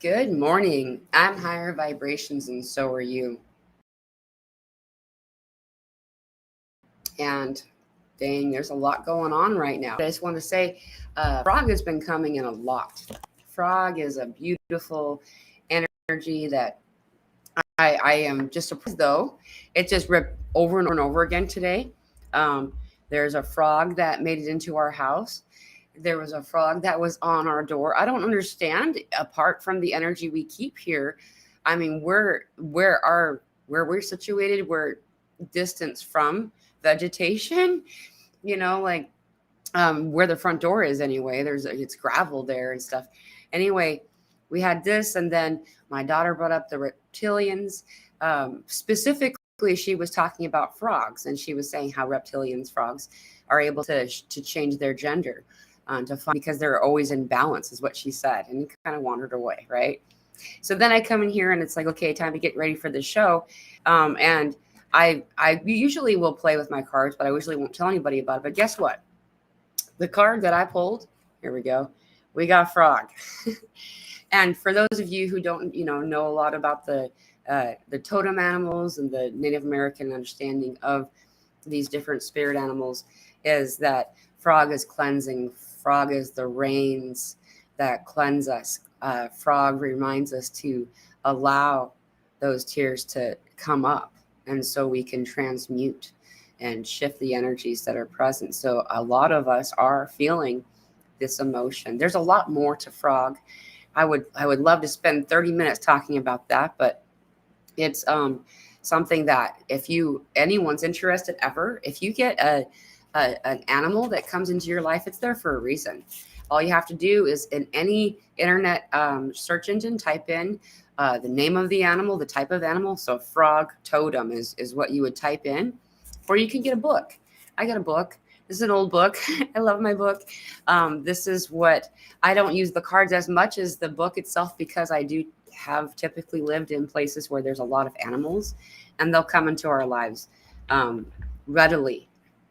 Good morning. I'm higher vibrations and so are you. And dang, there's a lot going on right now. I just want to say frog has been coming in a lot. Frog is a beautiful energy that I am just surprised though. It just ripped over and over again today. There's a frog that made it into our house. There was a frog that was on our door. I don't understand, apart from the energy we keep here. I mean, where we're situated, we're distance from vegetation, like where the front door is anyway. It's gravel there and stuff. Anyway, we had this, and then my daughter brought up the reptilians. Specifically, she was talking about frogs, and she was saying how frogs are able to change their gender, because they're always in balance, is what she said, and kind of wandered away, right? So then I come in here, and it's like, okay, time to get ready for the show, and I usually will play with my cards, but I usually won't tell anybody about it. But guess what? The card that I pulled, here we go. We got frog. And for those of you who don't, know a lot about the totem animals and the Native American understanding of these different spirit animals, is that frog is cleansing. Frog is the rains that cleanse us. Frog reminds us to allow those tears to come up, and so we can transmute and shift the energies that are present. So a lot of us are feeling this emotion. There's a lot more to frog. I would love to spend 30 minutes talking about that, but it's something that if anyone's interested ever, if you get an animal that comes into your life, it's there for a reason. All you have to do is in any internet search engine, type in the name of the animal, the type of animal. So frog totem is what you would type in, or you can get a book. I got a book. This is an old book. I love my book. This is what I don't use the cards as much as the book itself, because I do have typically lived in places where there's a lot of animals, and they'll come into our lives readily,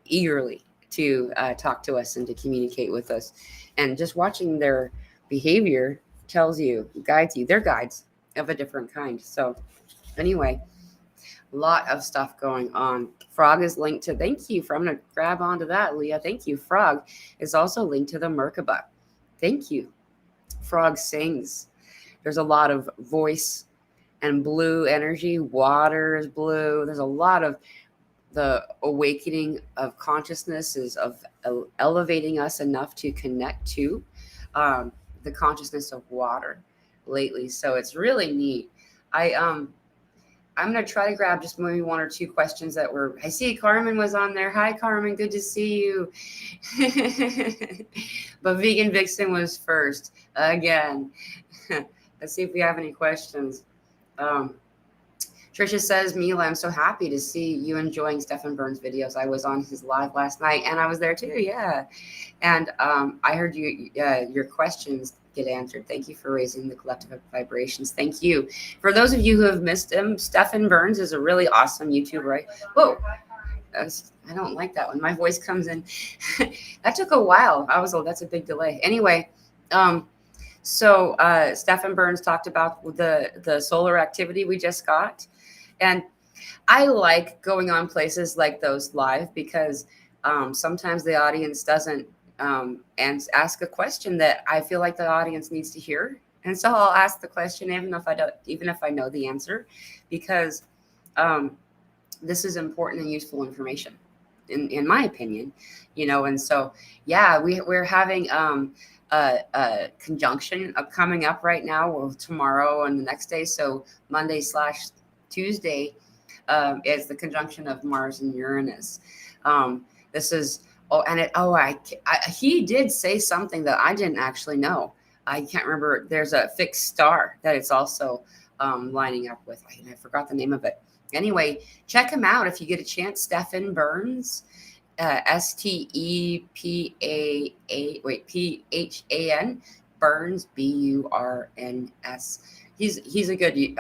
eagerly to talk to us and to communicate with us. And just watching their behavior guides you. They're guides of a different kind. So anyway, a lot of stuff going on. Frog is linked to, thank you. I'm going to grab onto that, Leah. Thank you. Frog is also linked to the Merkaba. Thank you. Frog sings. There's a lot of voice and blue energy. Water is blue. There's a lot of the awakening of consciousness, is of elevating us enough to connect to the consciousness of water lately. So it's really neat. I'm going to try to grab just maybe one or two questions I see Carmen was on there. Hi, Carmen. Good to see you. But Vegan Vixen was first again. Let's see if we have any questions. Trisha says, Mila, I'm so happy to see you enjoying Stephen Burns' videos. I was on his live last night, and I was there too. Yeah. And I heard your questions get answered. Thank you for raising the collective vibrations. Thank you. For those of you who have missed him, Stephen Burns is a really awesome YouTuber, right? Whoa. I don't like that one. My voice comes in. That took a while. That's a big delay. Anyway, so Stephen Burns talked about the solar activity we just got. And I like going on places like those live, because sometimes the audience doesn't and ask a question that I feel like the audience needs to hear. And so I'll ask the question even if I know the answer, because this is important and useful information in my opinion, and so, yeah, we're having a conjunction coming up right now, tomorrow and the next day. So Monday/Tuesday is the conjunction of Mars and Uranus. This is, he did say something that I didn't actually know. I can't remember. There's a fixed star that it's also lining up with. I forgot the name of it. Anyway, check him out if you get a chance. Stephen Burns, Stephan Burns, Burns. He's a good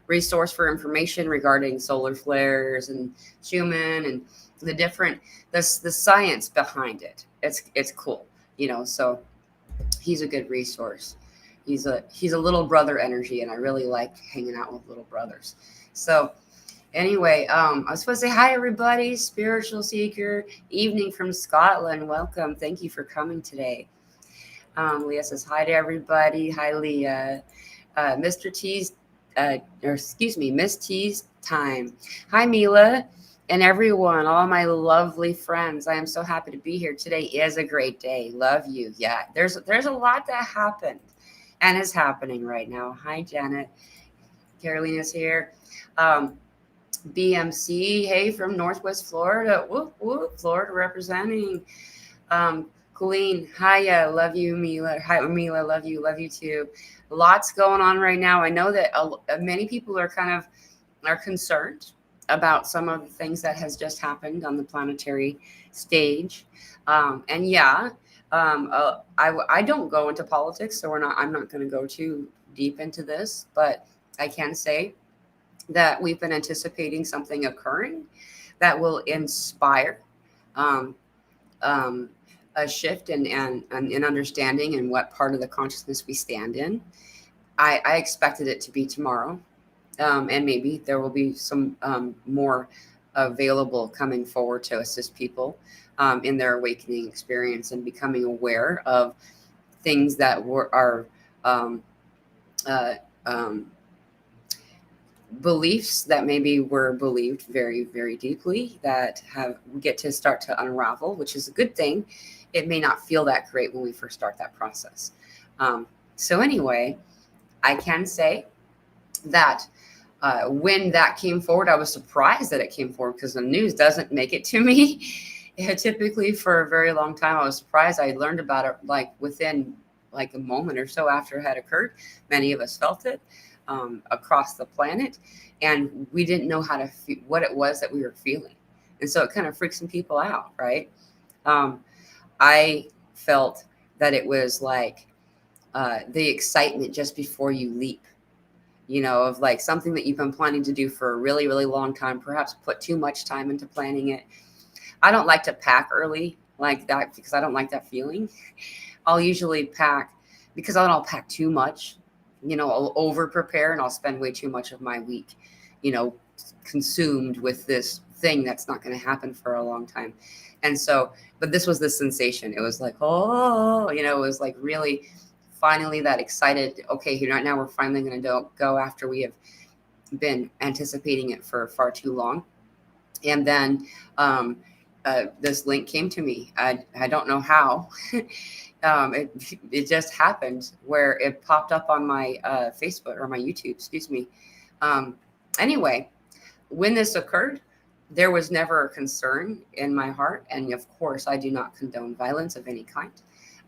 resource for information regarding solar flares and Schumann and the science behind it. It's cool, so he's a good resource. He's a little brother energy, and I really like hanging out with little brothers. So anyway, I was supposed to say hi, everybody. Spiritual Seeker, evening from Scotland. Welcome. Thank you for coming today. Leah says hi to everybody. Hi, Leah. Mr. T's, or excuse me, Miss T's time. Hi, Mila and everyone, all my lovely friends. I am so happy to be here. Today is a great day. Love you. Yeah, there's a lot that happened and is happening right now. Hi, Janet. Carolina's here. BMC, hey, from Northwest Florida. Whoop, whoop, Florida representing. Colleen, hiya, love you, Mila. Hi, Mila, love you too. Lots going on right now. I know that many people are concerned about some of the things that has just happened on the planetary stage. And yeah, I don't go into politics, so I'm not going to go too deep into this, but I can say that we've been anticipating something occurring that will inspire a shift in understanding and what part of the consciousness we stand in. I expected it to be tomorrow, and maybe there will be some more available coming forward to assist people in their awakening experience and becoming aware of things that are beliefs that maybe were believed very, very deeply that get to start to unravel, which is a good thing. It may not feel that great when we first start that process. So anyway, I can say that when that came forward, I was surprised that it came forward because the news doesn't make it to me. Typically for a very long time, I was surprised. I learned about it like within like a moment or so after it had occurred. Many of us felt it across the planet, and we didn't know how to what it was that we were feeling. And so it kind of freaked some people out, right? I felt that it was like the excitement just before you leap, of like something that you've been planning to do for a really, really long time, perhaps put too much time into planning it. I don't like to pack early like that because I don't like that feeling. I'll usually pack because I'll pack too much, I'll over prepare and I'll spend way too much of my week, consumed with this thing that's not going to happen for a long time. And so, but this was the sensation. It was like, oh, it was like really finally that excited. Okay, here right now we're finally going to go after we have been anticipating it for far too long. And then this link came to me. I don't know how. It just happened where it popped up on my Facebook or my YouTube, excuse me. Anyway, when this occurred, there was never a concern in my heart. And of course, I do not condone violence of any kind.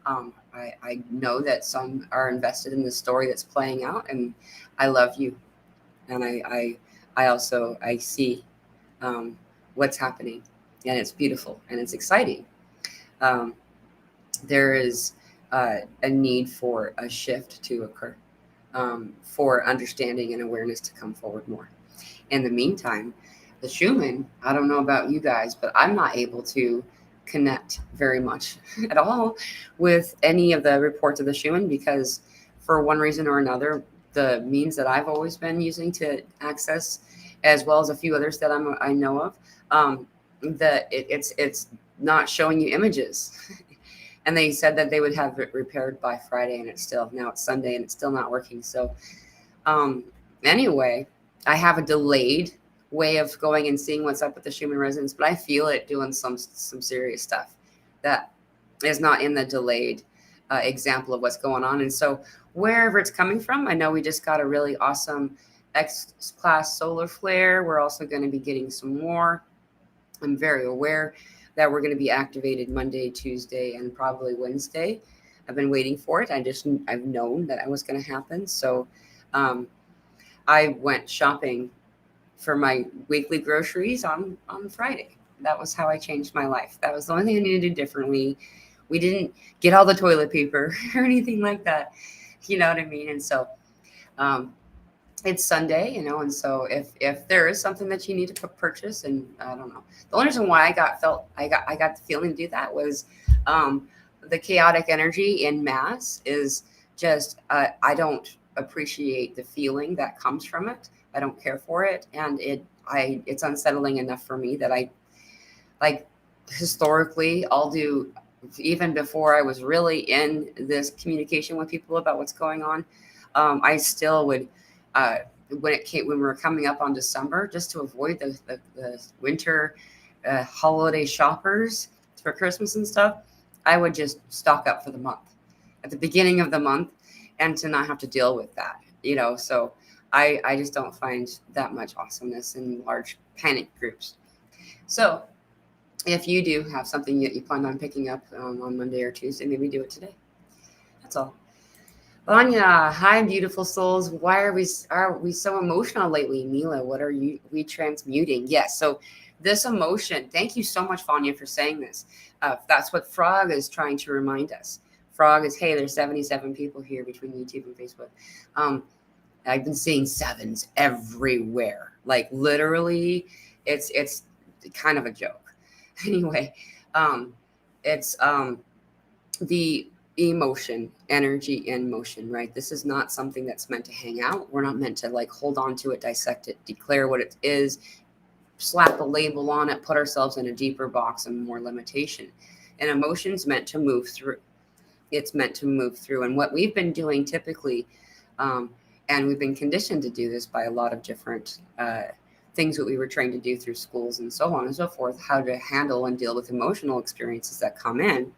I know that some are invested in the story that's playing out, and I love you. And I also see what's happening, and it's beautiful and it's exciting. There is a need for a shift to occur, for understanding and awareness to come forward more. In the meantime, the Schumann, I don't know about you guys, but I'm not able to connect very much at all with any of the reports of the Schumann because for one reason or another, the means that I've always been using to access, as well as a few others that I know of, that it's not showing you images. And they said that they would have it repaired by Friday, and now it's Sunday and it's still not working. So anyway, I have a delayed way of going and seeing what's up with the Schumann resonance, but I feel it doing some serious stuff that is not in the delayed example of what's going on. And so wherever it's coming from, I know we just got a really awesome X-class solar flare. We're also going to be getting some more. I'm very aware that we're going to be activated Monday, Tuesday, and probably Wednesday. I've been waiting for it. I've known that it was going to happen. So I went shopping for my weekly groceries on Friday. That was how I changed my life. That was the only thing I needed to do differently. We didn't get all the toilet paper or anything like that. You know what I mean? And so it's Sunday, and so if there is something that you need to purchase, and I don't know, the only reason why I got the feeling to do that was the chaotic energy in mass is just I don't appreciate the feeling that comes from it. I don't care for it, and it's unsettling enough for me that I like historically I'll do, even before I was really in this communication with people about what's going on. I still would, when we were coming up on December, just to avoid the winter holiday shoppers for Christmas and stuff, I would just stock up for the month at the beginning of the month, and to not have to deal with that, So I just don't find that much awesomeness in large panic groups. So if you do have something that you plan on picking up on Monday or Tuesday, maybe do it today. That's all. Anya, hi, beautiful souls. Why are we so emotional lately? Mila, what are we transmuting? Yes. So this emotion, thank you so much, Fanya, for saying this. That's what Frog is trying to remind us. Frog is, hey, there's 77 people here between YouTube and Facebook. I've been seeing sevens everywhere. Like literally, it's kind of a joke. Anyway, it's the emotion, energy in motion, right? This is not something that's meant to hang out. We're not meant to like hold on to it, dissect it, declare what it is, slap a label on it, put ourselves in a deeper box and more limitation. And emotion's meant to move through. It's meant to move through. And what we've been doing typically, and we've been conditioned to do this by a lot of different things that we were trained to do through schools and so on and so forth, how to handle and deal with emotional experiences that come in,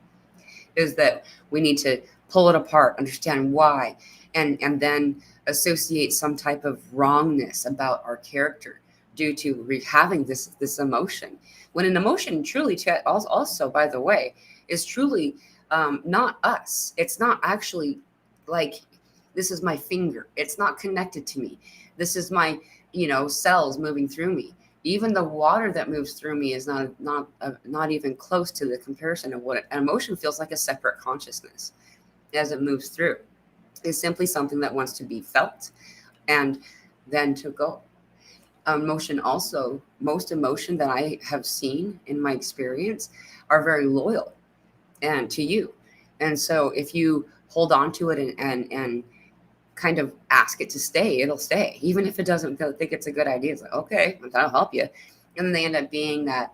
is that we need to pull it apart, understand why, and then associate some type of wrongness about our character due to having this emotion. When an emotion truly, also, by the way, is truly not us. It's not actually like, this is my finger. It's not connected to me. This is my, cells moving through me. Even the water that moves through me is not even close to the comparison of what an emotion feels like. A separate consciousness as it moves through. It's simply something that wants to be felt and then to go. Emotion also, most emotion that I have seen in my experience are very loyal and to you. And so if you hold on to it and kind of ask it to stay, it'll stay. Even if it doesn't think it's a good idea, it's like, okay, that'll help you. And then they end up being that,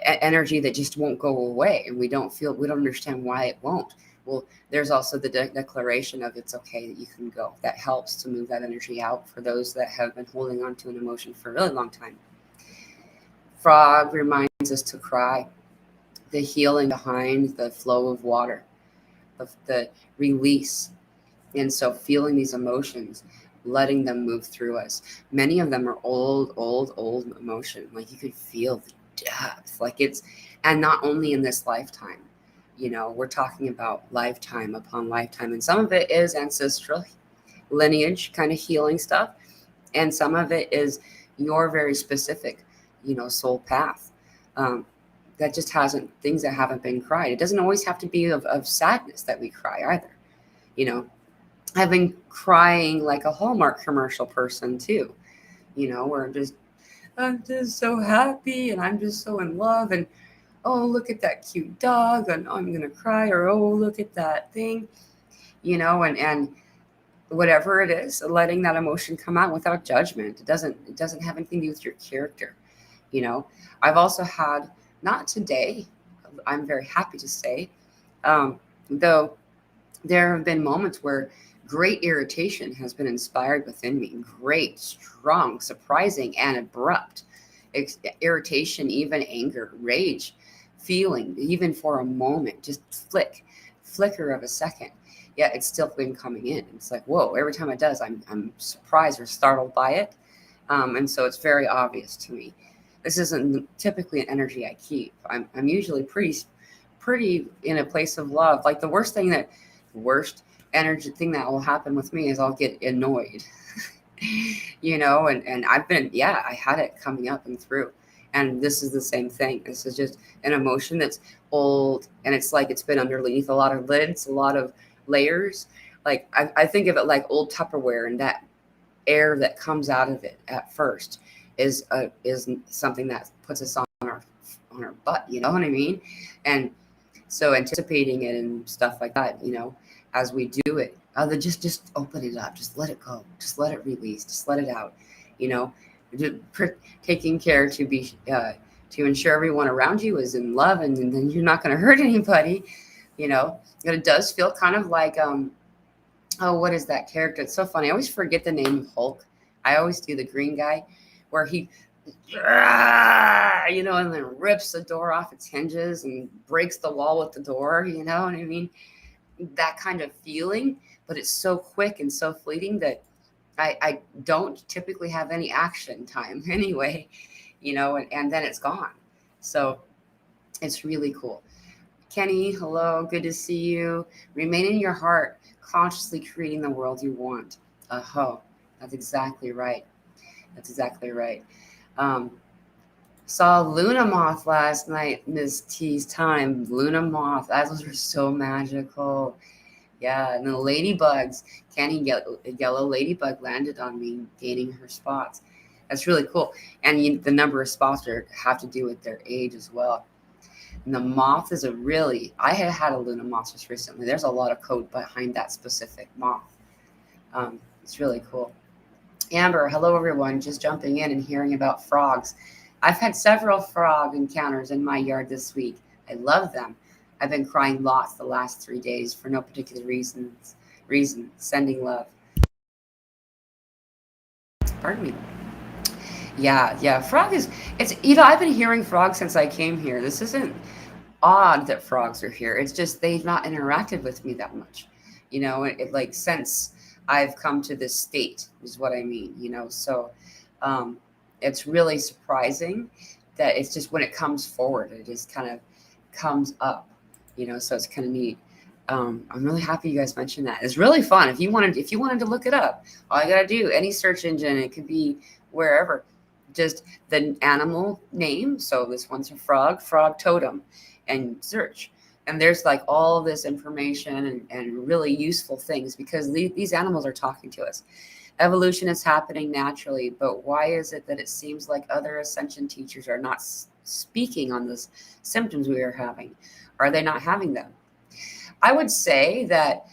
energy that just won't go away. And we don't understand why it won't. Well, there's also the declaration of it's okay that you can go. That helps to move that energy out for those that have been holding on to an emotion for a really long time. Frog reminds us to cry. The healing behind the flow of water, of the release. And so feeling these emotions, letting them move through us. Many of them are old emotion. Like you could feel the depth. Like it's, and not only in this lifetime, we're talking about lifetime upon lifetime. And some of it is ancestral lineage kind of healing stuff. And some of it is your very specific, soul path. That just things that haven't been cried. It doesn't always have to be of sadness that we cry either. I've been crying like a Hallmark commercial person too, where I'm just so happy and I'm just so in love, and oh, look at that cute dog and I'm going to cry, or oh, look at that thing, and whatever it is, letting that emotion come out without judgment. It doesn't have anything to do with your character. I've also had, not today, I'm very happy to say, though there have been moments where great irritation has been inspired within me. Great, strong, surprising, and abrupt irritation, even anger, rage, feeling, even for a moment, just flicker of a second. Yeah, it's still been coming in. It's like, whoa, every time it does, I'm surprised or startled by it. And so it's very obvious to me. This isn't typically an energy I keep. I'm usually pretty in a place of love. Like the worst energy thing that will happen with me is I'll get annoyed, and I had it coming up and through. And this is the same thing. This is just an emotion that's old, and it's like it's been underneath a lot of lids, a lot of layers. Like I think of it like old Tupperware, and that air that comes out of it at first is something that puts us on our butt. You know what I mean? And So anticipating it and stuff like that, as we do it, just open it up, just let it go, just let it release, just let it out, you know, taking care to ensure everyone around you is in love, and then you're not going to hurt anybody, and it does feel kind of like, oh, what is that character? It's so funny. I always forget the name of Hulk. I always do the green guy where he, and then rips the door off its hinges and breaks the wall with the door, you know what I mean? That kind of feeling, but it's so quick and so fleeting that I don't typically have any action time anyway, and then it's gone. So it's really cool. Kenny, hello, good to see you. Remain in your heart, consciously creating the world you want. That's exactly right. That's exactly right. Saw Luna Moth last night, Miss T's time. Luna Moth, those were so magical. Yeah, and the ladybugs. Kenny, yellow ladybug landed on me, gaining her spots. That's really cool. And the number of spots have to do with their age as well. And the moth is I had a Luna moth just recently. There's a lot of code behind that specific moth. It's really cool. Amber, hello everyone. Just jumping in and hearing about frogs. I've had several frog encounters in my yard this week. I love them. I've been crying lots the last 3 days for no particular reason. Sending love. Pardon me. Yeah. Frog I've been hearing frogs since I came here. This isn't odd that frogs are here. It's just they've not interacted with me that much. Like since I've come to this state is what I mean, so it's really surprising that it's just when it comes forward, it just kind of comes up, so it's kind of neat. I'm really happy you guys mentioned that. It's really fun. If you wanted to look it up, all you gotta do, any search engine, it could be wherever, just the animal name. So this one's a frog totem, and search. And there's like all this information and really useful things because these animals are talking to us. Evolution is happening naturally, but why is it that it seems like other ascension teachers are not speaking on the symptoms we are having? Are they not having them? I would say that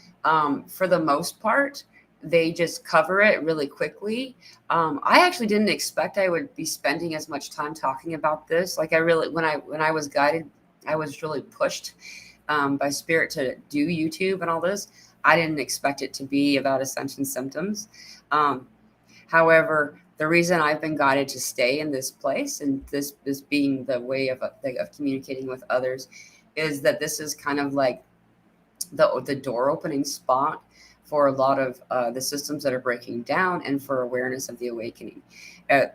for the most part, they just cover it really quickly. I actually didn't expect I would be spending as much time talking about this. Like when I was guided, I was really pushed by spirit to do YouTube and all this. I didn't expect it to be about Ascension Symptoms. However, the reason I've been guided to stay in this place and this being the way of communicating with others is that this is kind of like the door opening spot for a lot of the systems that are breaking down and for awareness of the awakening.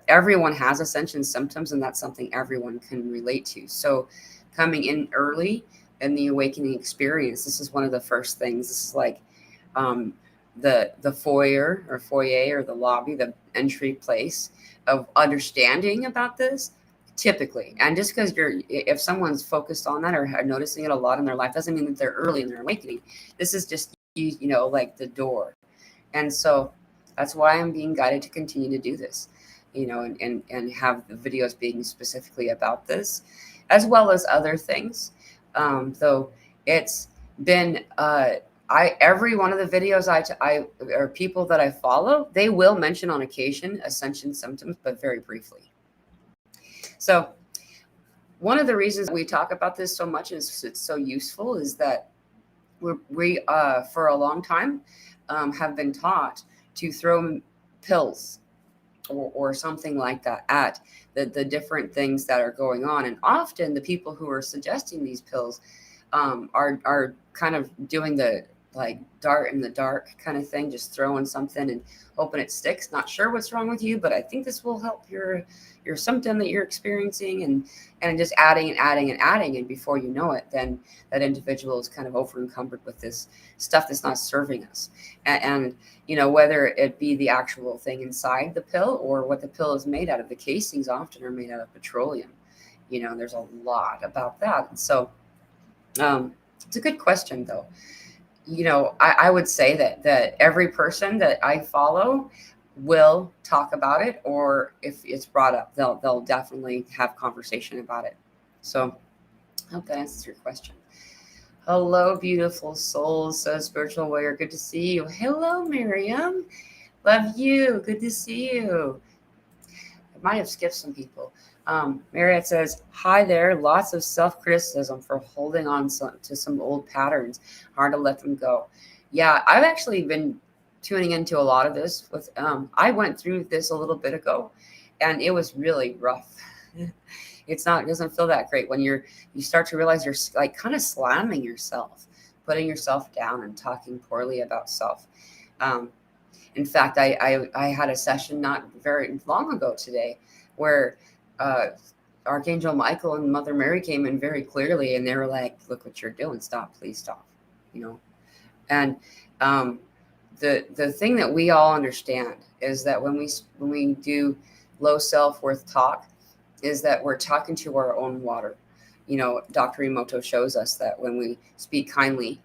Everyone has Ascension Symptoms, and that's something everyone can relate to. So coming in early in the awakening experience, this is one of the first things. This is like the foyer or the lobby, the entry place of understanding about this typically. And just because if someone's focused on that or noticing it a lot in their life doesn't mean that they're early in their awakening. This is just like the door. And so that's why I'm being guided to continue to do this, and have the videos being specifically about this as well as other things. Though it's been every one of the videos I or people that I follow, they will mention on occasion Ascension Symptoms, but very briefly. So one of the reasons we talk about this so much is it's so useful is that we for a long time have been taught to throw pills or something like that at the different things that are going on. And often the people who are suggesting these pills are kind of doing the like dart in the dark kind of thing, just throwing something and hoping it sticks. Not sure what's wrong with you, but I think this will help your symptom that you're experiencing, and just adding and adding and adding. And before you know it, then that individual is kind of over encumbered with this stuff that's not serving us. And whether it be the actual thing inside the pill or what the pill is made out of, the casings often are made out of petroleum. There's a lot about that. And so it's a good question though. I would say that every person that I follow will talk about it, or if it's brought up, they'll definitely have conversation about it. So I hope that answers your question. Hello, beautiful souls, says Spiritual Warrior. Good to see you. Hello, Miriam. Love you. Good to see you. I might have skipped some people. Marriott says, hi there. Lots of self-criticism for holding on to some old patterns. Hard to let them go. Yeah, I've actually been tuning into a lot of this. With I went through this a little bit ago, and it was really rough. It doesn't feel that great when you start to realize you're like kind of slamming yourself, putting yourself down, and talking poorly about self. Um, in fact, I had a session not very long ago today where uh, Archangel Michael and Mother Mary came in very clearly, and they were like, "Look what you're doing! Stop! Please stop!" You know. And um, the thing that we all understand is that when we do low self worth talk, is that we're talking to our own water. Dr. Emoto shows us that when we speak kindly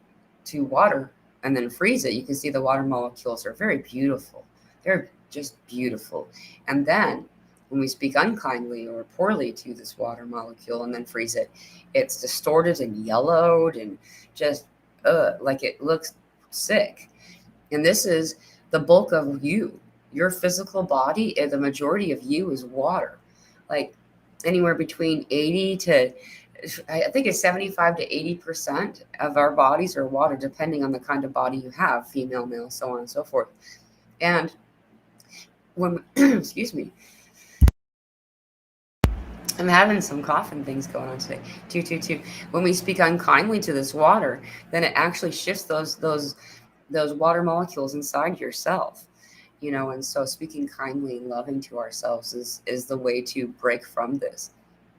to water and then freeze it, you can see the water molecules are very beautiful. They're just beautiful. And then when we speak unkindly or poorly to this water molecule and then freeze it, it's distorted and yellowed and just like it looks sick. And this is the bulk of you. Your physical body, and the majority of you is water. Like anywhere between 80 to, I think it's 75 to 80% of our bodies are water, depending on the kind of body you have, female, male, so on and so forth. And when, excuse me, I'm having some coughing things going on today. Two. When we speak unkindly to this water, then it actually shifts those water molecules inside yourself. And so speaking kindly and loving to ourselves is the way to break from this.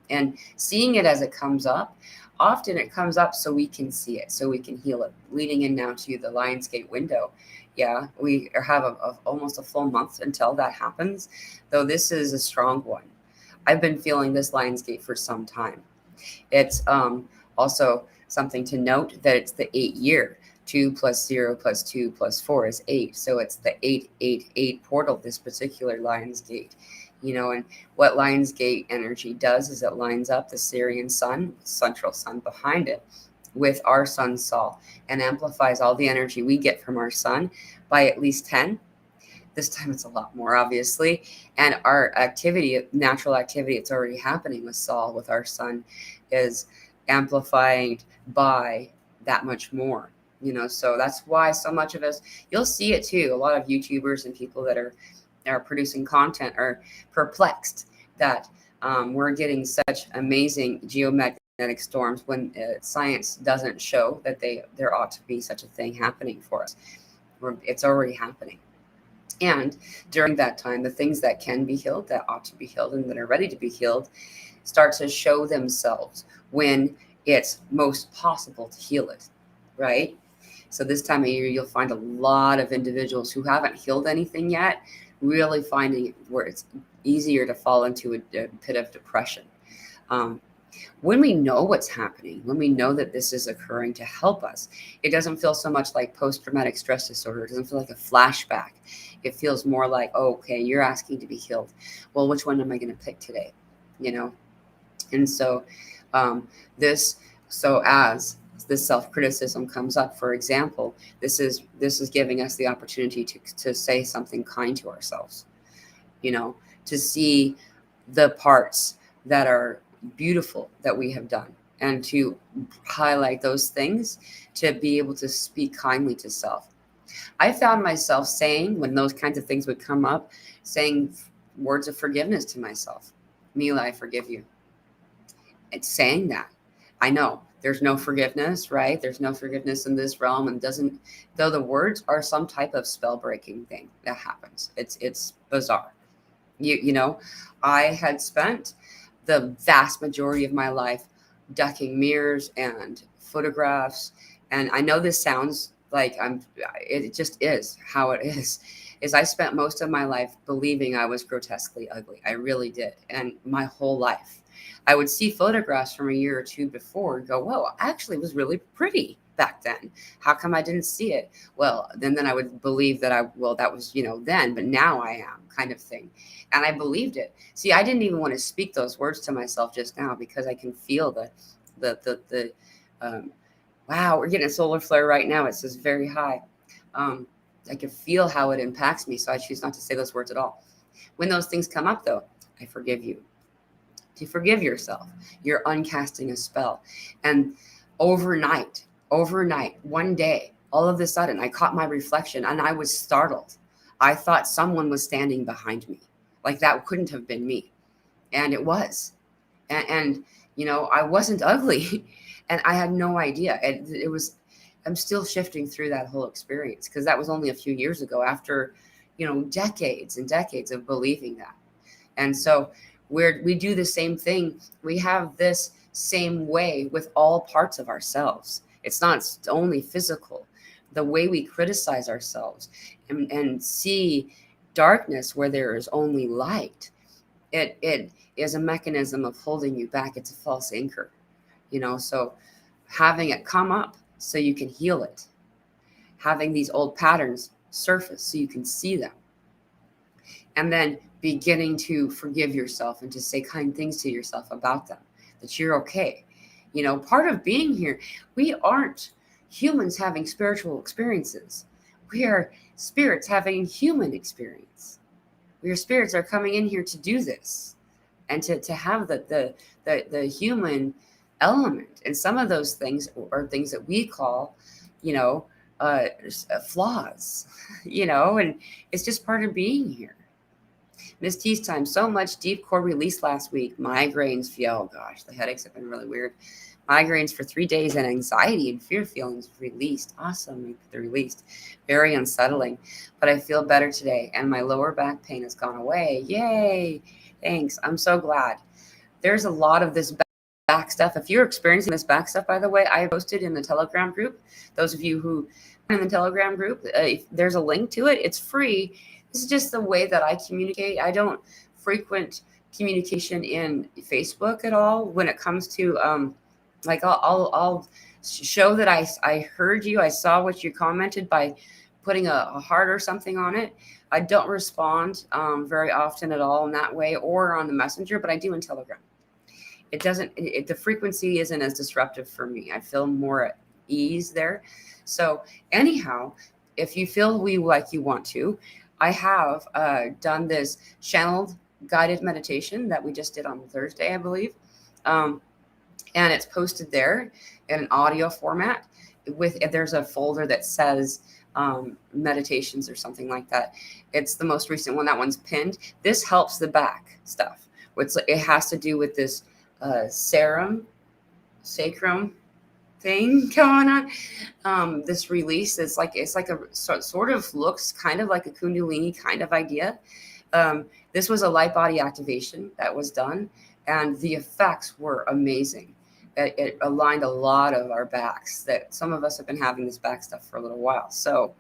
And seeing it as it comes up, often it comes up so we can see it, so we can heal it. Leading in now to the Lionsgate window. Yeah, we have almost a full month until that happens, though this is a strong one. I've been feeling this Lionsgate for some time. It's also something to note that it's the 8 year. 2 plus 0 plus 2 plus 4 is 8. So it's the 888 portal, this particular Lionsgate. And what Lionsgate energy does is it lines up the Syrian sun, central sun behind it, with our sun Sol, and amplifies all the energy we get from our sun by at least 10. This time it's a lot more, obviously. And our activity, natural activity, it's already happening with Sol, with our sun, is amplified by that much more. So that's why so much of us, you'll see it too. A lot of YouTubers and people that are producing content are perplexed that we're getting such amazing geomagnetic storms when science doesn't show that there ought to be such a thing happening for us. It's already happening. And during that time, the things that can be healed, that ought to be healed, and that are ready to be healed, start to show themselves when it's most possible to heal it, right? So this time of year, you'll find a lot of individuals who haven't healed anything yet, really finding where it's easier to fall into a pit of depression. When we know what's happening, when we know that this is occurring to help us, it doesn't feel so much like post-traumatic stress disorder. It doesn't feel like a flashback. It feels more like, oh, okay, you're asking to be healed. Well, which one am I going to pick today? And so as this self-criticism comes up, for example, this is giving us the opportunity to say something kind to ourselves, to see the parts that are beautiful that we have done, and to highlight those things, to be able to speak kindly to self. I found myself saying, when those kinds of things would come up, saying words of forgiveness to myself. Mila, I forgive you. It's saying that. I know there's no forgiveness, right? There's no forgiveness in this realm, and though the words are some type of spell breaking thing that happens. It's bizarre. I had spent the vast majority of my life ducking mirrors and photographs. And I know this sounds like it just is how it is I spent most of my life believing I was grotesquely ugly. I really did. And my whole life, I would see photographs from a year or two before and go, whoa, I actually was really pretty back then. How come I didn't see it? Well, then I would believe that that was, then, but now I am, kind of thing. And I believed it. See, I didn't even want to speak those words to myself just now, because I can feel the Wow, we're getting a solar flare right now. It says very high. I can feel how it impacts me, so I choose not to say those words at all. When those things come up, though, I forgive you. To forgive yourself, you're uncasting a spell. And overnight, one day, all of a sudden, I caught my reflection and I was startled. I thought someone was standing behind me. Like that couldn't have been me. And it was. And I wasn't ugly. And I had no idea. It was, I'm still shifting through that whole experience because that was only a few years ago after, decades and decades of believing that. And so we do the same thing. We have this same way with all parts of ourselves. It's not only physical. The way we criticize ourselves and see darkness where there is only light, it is a mechanism of holding you back. It's a false anchor, so having it come up so you can heal it, having these old patterns surface so you can see them, and then beginning to forgive yourself and to say kind things to yourself about them, that you're okay. Part of being here, we aren't humans having spiritual experiences. We are spirits having human experience. We are spirits are coming in here to do this and to have the human element. And some of those things are things that we call, flaws, and it's just part of being here. Miss T's time, so much deep core release last week. Migraines, oh gosh, the headaches have been really weird. Migraines for 3 days and anxiety and fear feelings released. Awesome, they're released. Very unsettling, but I feel better today and my lower back pain has gone away. Yay, thanks. I'm so glad. There's a lot of this back stuff. If you're experiencing this back stuff, by the way, I posted in the Telegram group. Those of you who are in the Telegram group, there's a link to it. It's free. This is just the way that I communicate. I don't frequent communication in Facebook at all when it comes to I'll show that I heard you. I saw what you commented by putting a heart or something on it. I don't respond very often at all in that way or on the messenger, but I do in Telegram. It doesn't, the frequency isn't as disruptive for me. I feel more at ease there. So anyhow, if you feel like you want to, I have done this channeled guided meditation that we just did on Thursday, I believe. And it's posted there in an audio format there's a folder that says meditations or something like that. It's the most recent one. That one's pinned. This helps the back stuff. It has to do with this sacrum thing going on. This release it's like a sort of looks kind of like a kundalini kind of idea. This was a light body activation that was done, and the effects were amazing. It aligned a lot of our backs. That some of us have been having this back stuff for a little while. So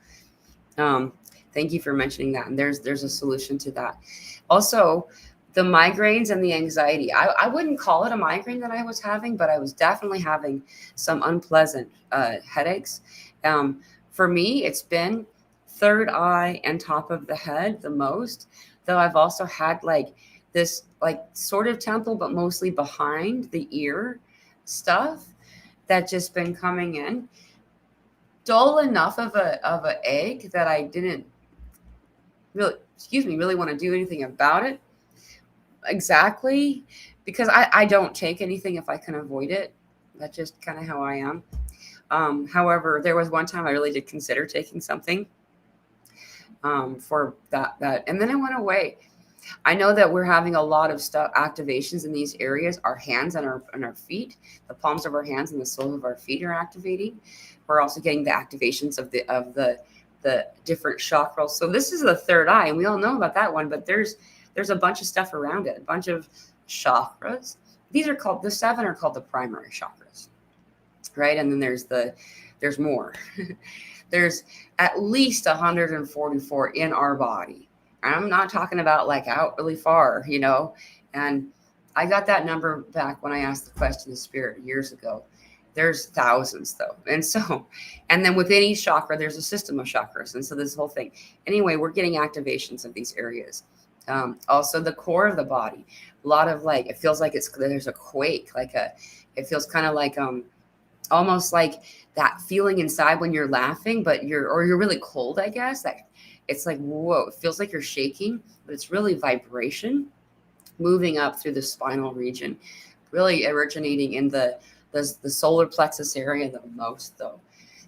thank you for mentioning that. And there's a solution to that. Also, the migraines and the anxiety. I wouldn't call it a migraine that I was having, but I was definitely having some unpleasant headaches. For me, it's been third eye and top of the head the most, though I've also had this sort of temple, but mostly behind the ear stuff that just been coming in. Dull enough of a ache that I didn't really want to do anything about it. Exactly, because I don't take anything if I can avoid it. That's just kind of how I am. However, there was one time I really did consider taking something for that, and then it went away. I know that we're having a lot of activations in these areas. Our hands and our feet, the palms of our hands and the soles of our feet are activating. We're also getting the activations of the different chakras. So this is the third eye, and we all know about that one, but there's a bunch of stuff around it, a bunch of chakras. The 7 are called the primary chakras, right? And then there's more. There's at least 144 in our body. I'm not talking about out really far, and I got that number back when I asked the question of spirit years ago. There's thousands though. And then within each chakra, there's a system of chakras. And so this whole thing, anyway, we're getting activations of these areas. Also the core of the body, a lot of it feels like there's a quake, it feels kind of like almost like that feeling inside when you're laughing, but you're really cold, I guess. That it's like, whoa, it feels like you're shaking, but it's really vibration moving up through the spinal region, really originating in the solar plexus area the most, though.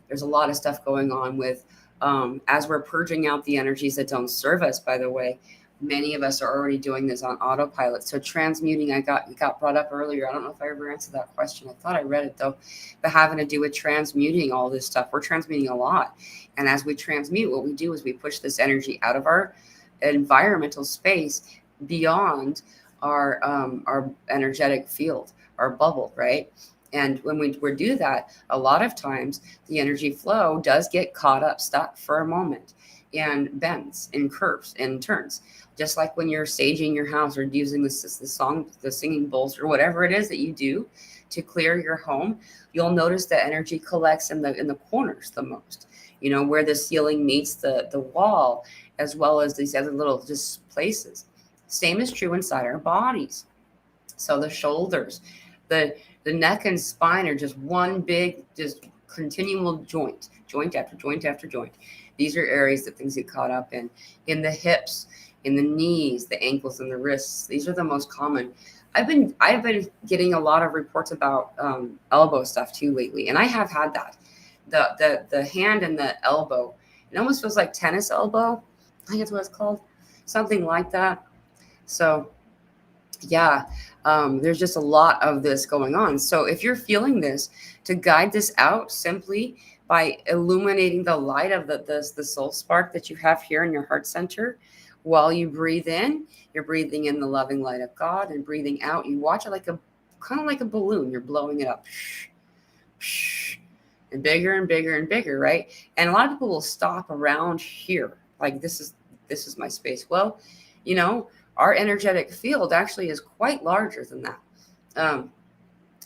There's a lot of stuff going on with, as we're purging out the energies that don't serve us, by the way. Many of us are already doing this on autopilot. So transmuting, it got brought up earlier. I don't know if I ever answered that question. I thought I read it though, but having to do with transmuting all this stuff. We're transmuting a lot. And as we transmute, what we do is we push this energy out of our environmental space beyond our energetic field, our bubble, right? And when we do that, a lot of times the energy flow does get caught up, stuck for a moment, and bends and curves and turns. Just like when you're staging your house or using the song, the singing bowls, or whatever it is that you do to clear your home, you'll notice that energy collects in the corners the most. You know, where the ceiling meets the wall, as well as these other little just places. Same is true inside our bodies. So the shoulders, the neck and spine are just one big, just continual joint after joint after joint. These are areas that things get caught up in the hips, in the knees, the ankles, and the wrists. These are the most common. I've been getting a lot of reports about elbow stuff too lately, and I have had that. The hand and the elbow, it almost feels like tennis elbow. I think that's what it's called, something like that. So yeah, there's just a lot of this going on. So if you're feeling this, to guide this out simply by illuminating the light of the soul spark that you have here in your heart center, while you breathe in, you're breathing in the loving light of God, and breathing out, you watch it like a kind of like a balloon. You're blowing it up, and bigger and bigger and bigger, right? And a lot of people will stop around here, like this is my space. Well, you know, our energetic field actually is quite larger than that. Um,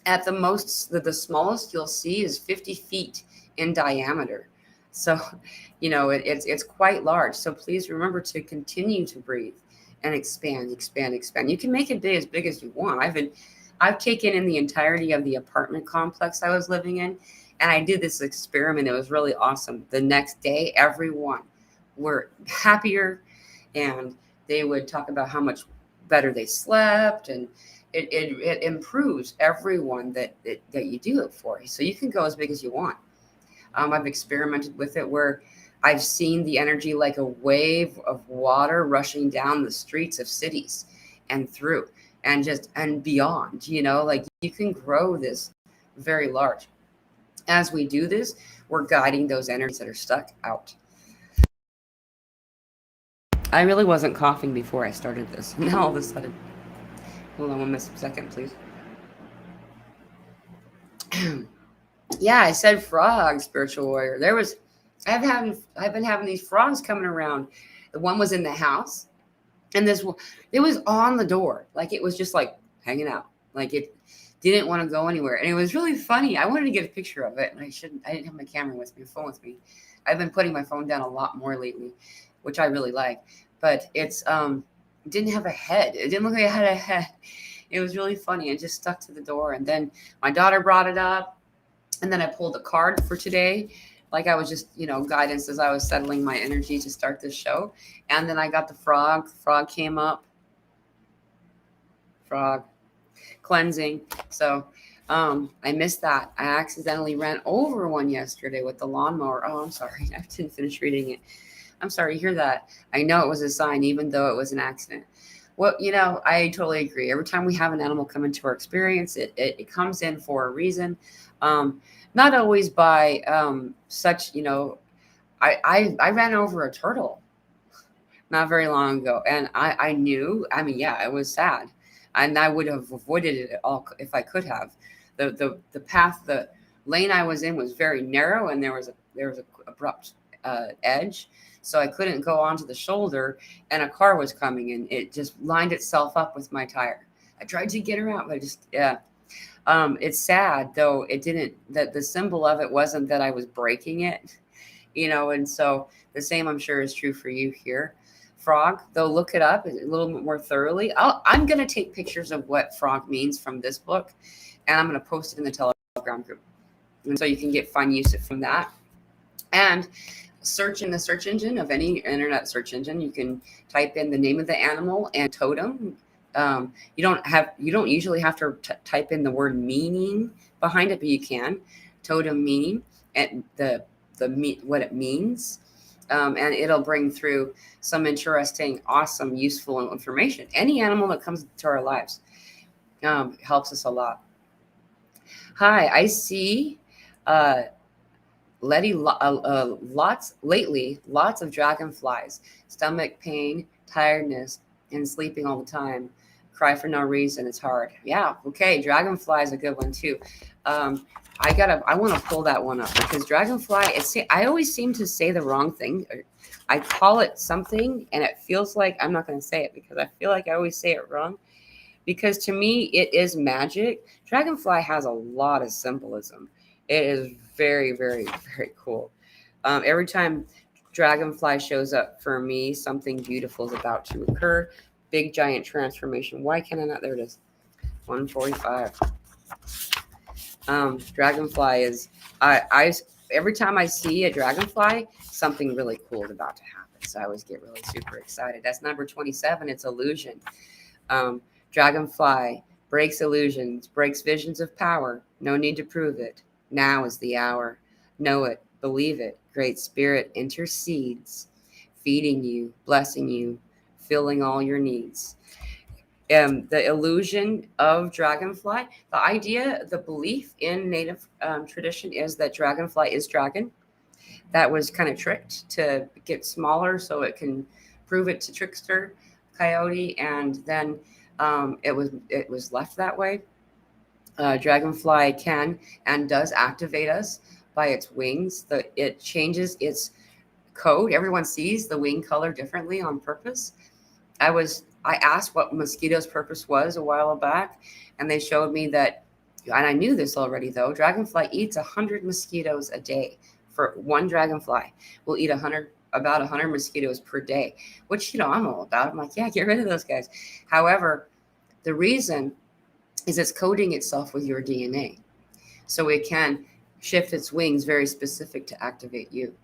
at the most, the smallest you'll see is 50 feet in diameter. So, you know, it's quite large. So please remember to continue to breathe and expand, expand, expand. You can make it as big as you want. I've taken in the entirety of the apartment complex I was living in, and I did this experiment. It was really awesome. The next day, everyone were happier, and they would talk about how much better they slept, and it improves everyone that you do it for. So you can go as big as you want. I've experimented with it where I've seen the energy like a wave of water rushing down the streets of cities and through and beyond. You know, like you can grow this very large. As we do this, we're guiding those energies that are stuck out. I really wasn't coughing before I started this. Now all of a sudden, hold on 1 second, please. Yeah, I said frog, spiritual warrior. I've been having these frogs coming around. The one was in the house, and it was on the door, like it was just like hanging out, like it didn't want to go anywhere, and it was really funny. I wanted to get a picture of it, and I didn't have my camera with me, phone with me. I've been putting my phone down a lot more lately, which I really like, but it didn't have a head. It didn't look like it had a head. It was really funny. It just stuck to the door, and then my daughter brought it up. And then I pulled a card for today. Like I was just, guidance as I was settling my energy to start this show. And then I got the frog. Frog came up. Frog. Cleansing. So I missed that. I accidentally ran over one yesterday with the lawnmower. Oh, I'm sorry. I didn't finish reading it. I'm sorry to hear that. I know it was a sign, even though it was an accident. Well, I totally agree. Every time we have an animal come into our experience, it comes in for a reason. Not always by such, I ran over a turtle not very long ago, and I knew, yeah, it was sad, and I would have avoided it all if I could have. The path, the lane I was in was very narrow, and there was a abrupt edge, so I couldn't go onto the shoulder, and a car was coming, and it just lined itself up with my tire. I tried to get her out, but yeah. It's sad though. It didn't, that the symbol of it wasn't that I was breaking it, and so the same I'm sure is true for you here. Frog, though, look it up a little bit more thoroughly. I'm going to take pictures of what frog means from this book, and I'm going to post it in the Telegram group. And so you can get fun use from that. And search in the search engine of any internet search engine, you can type in the name of the animal and totem. You don't usually have to type in the word meaning behind it, but you can. Totem meaning and what it means, and it'll bring through some interesting, awesome, useful information. Any animal that comes into our lives helps us a lot. Hi, I see. Letty, lots of dragonflies, stomach pain, tiredness, and sleeping all the time. Cry for no reason. It's hard. Yeah. Okay. Dragonfly is a good one too. I want to pull that one up because dragonfly. I always seem to say the wrong thing. I call it something, and it feels like I'm not going to say it because I feel like I always say it wrong. Because to me, it is magic. Dragonfly has a lot of symbolism. It is very, very, very cool. Every time dragonfly shows up for me, something beautiful is about to occur. Big, giant transformation. Why can I not? There it is. 145. Dragonfly is, I every time I see a dragonfly, something really cool is about to happen. So I always get really super excited. That's number 27. It's illusion. Dragonfly breaks illusions, breaks visions of power. No need to prove it. Now is the hour. Know it, believe it. Great Spirit intercedes, feeding you, blessing you, filling all your needs. The illusion of dragonfly, the idea, the belief in Native tradition is that dragonfly is dragon. That was kind of tricked to get smaller so it can prove it to trickster coyote, and then it was left that way. Dragonfly can and does activate us by its wings. It changes its code. Everyone sees the wing color differently on purpose. I asked what mosquito's purpose was a while back, and they showed me that, and I knew this already though. Dragonfly eats 100 mosquitoes a day. For one dragonfly will eat about 100 mosquitoes per day, which I'm all about. I'm like, yeah, get rid of those guys. However, the reason is it's coding itself with your DNA. So it can shift its wings very specific to activate you.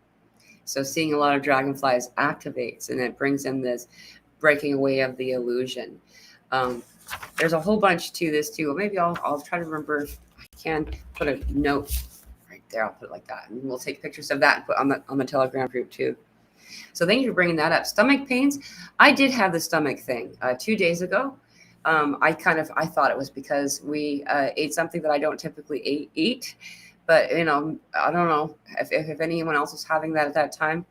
So seeing a lot of dragonflies activates, and it brings in this breaking away of the illusion. There's a whole bunch to this too. Maybe I'll try to remember if I can put a note right there. I'll put it like that, and we'll take pictures of that and put on the Telegram group too. So thank you for bringing that up. Stomach pains. I did have the stomach thing 2 days ago. I thought it was because we ate something that I don't typically eat, but I don't know if anyone else was having that at that time.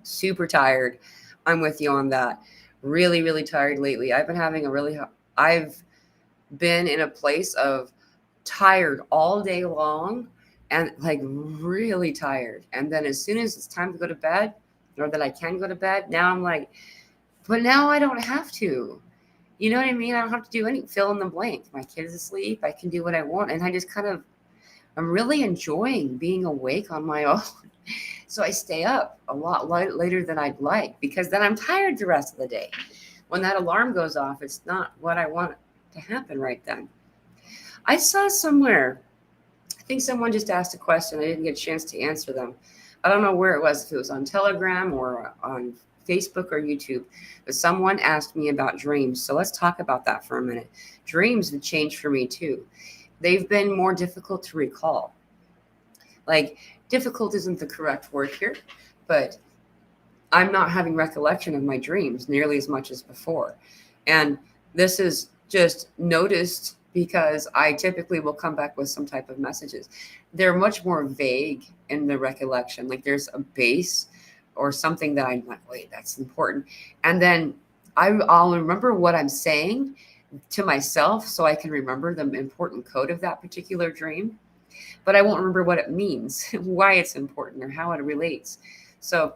Super tired. I'm with you on that. Really, really tired lately. I've been in a place of tired all day long and like really tired. And then as soon as it's time to go to bed, or that I can go to bed, now I'm like, but now I don't have to. You know what I mean? I don't have to do any fill in the blank. My kid is asleep. I can do what I want. And I just I'm really enjoying being awake on my own. So I stay up a lot later than I'd like, because then I'm tired the rest of the day. When that alarm goes off, it's not what I want to happen right then. I saw somewhere, I think someone just asked a question. I didn't get a chance to answer them. I don't know where it was, if it was on Telegram or on Facebook or YouTube, but someone asked me about dreams. So let's talk about that for a minute. Dreams have changed for me too. They've been more difficult to recall. Like, difficult isn't the correct word here, but I'm not having recollection of my dreams nearly as much as before. And this is just noticed because I typically will come back with some type of messages. They're much more vague in the recollection. Like there's a base or something that I'm like, wait, that's important. And then I'll remember what I'm saying to myself so I can remember the important code of that particular dream. But I won't remember what it means, why it's important, or how it relates. So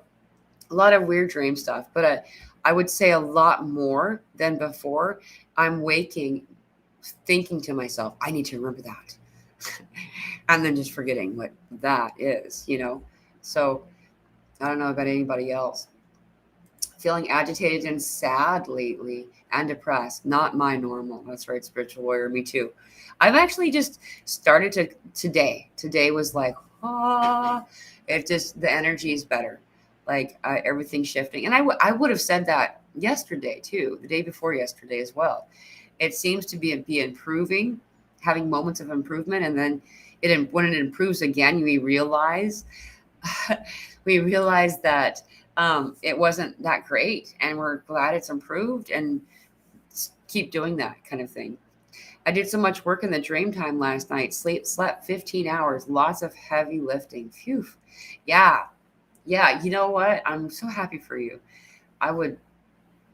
a lot of weird dream stuff, but I would say a lot more than before. I'm waking, thinking to myself, I need to remember that. And then just forgetting what that is, So I don't know about anybody else. feeling agitated and sad lately and depressed. Not my normal. That's right, spiritual warrior. Me too. I've actually just started to today. Today was like, it just, the energy is better. Like everything's shifting. And I would have said that yesterday too, the day before yesterday as well. It seems to be improving, having moments of improvement. And then when it improves again, we realize, we realize that it wasn't that great, and we're glad it's improved, and keep doing that kind of thing. I did so much work in the dream time last night. Slept 15 hours, lots of heavy lifting. Phew. Yeah. Yeah. You know what? I'm so happy for you. I would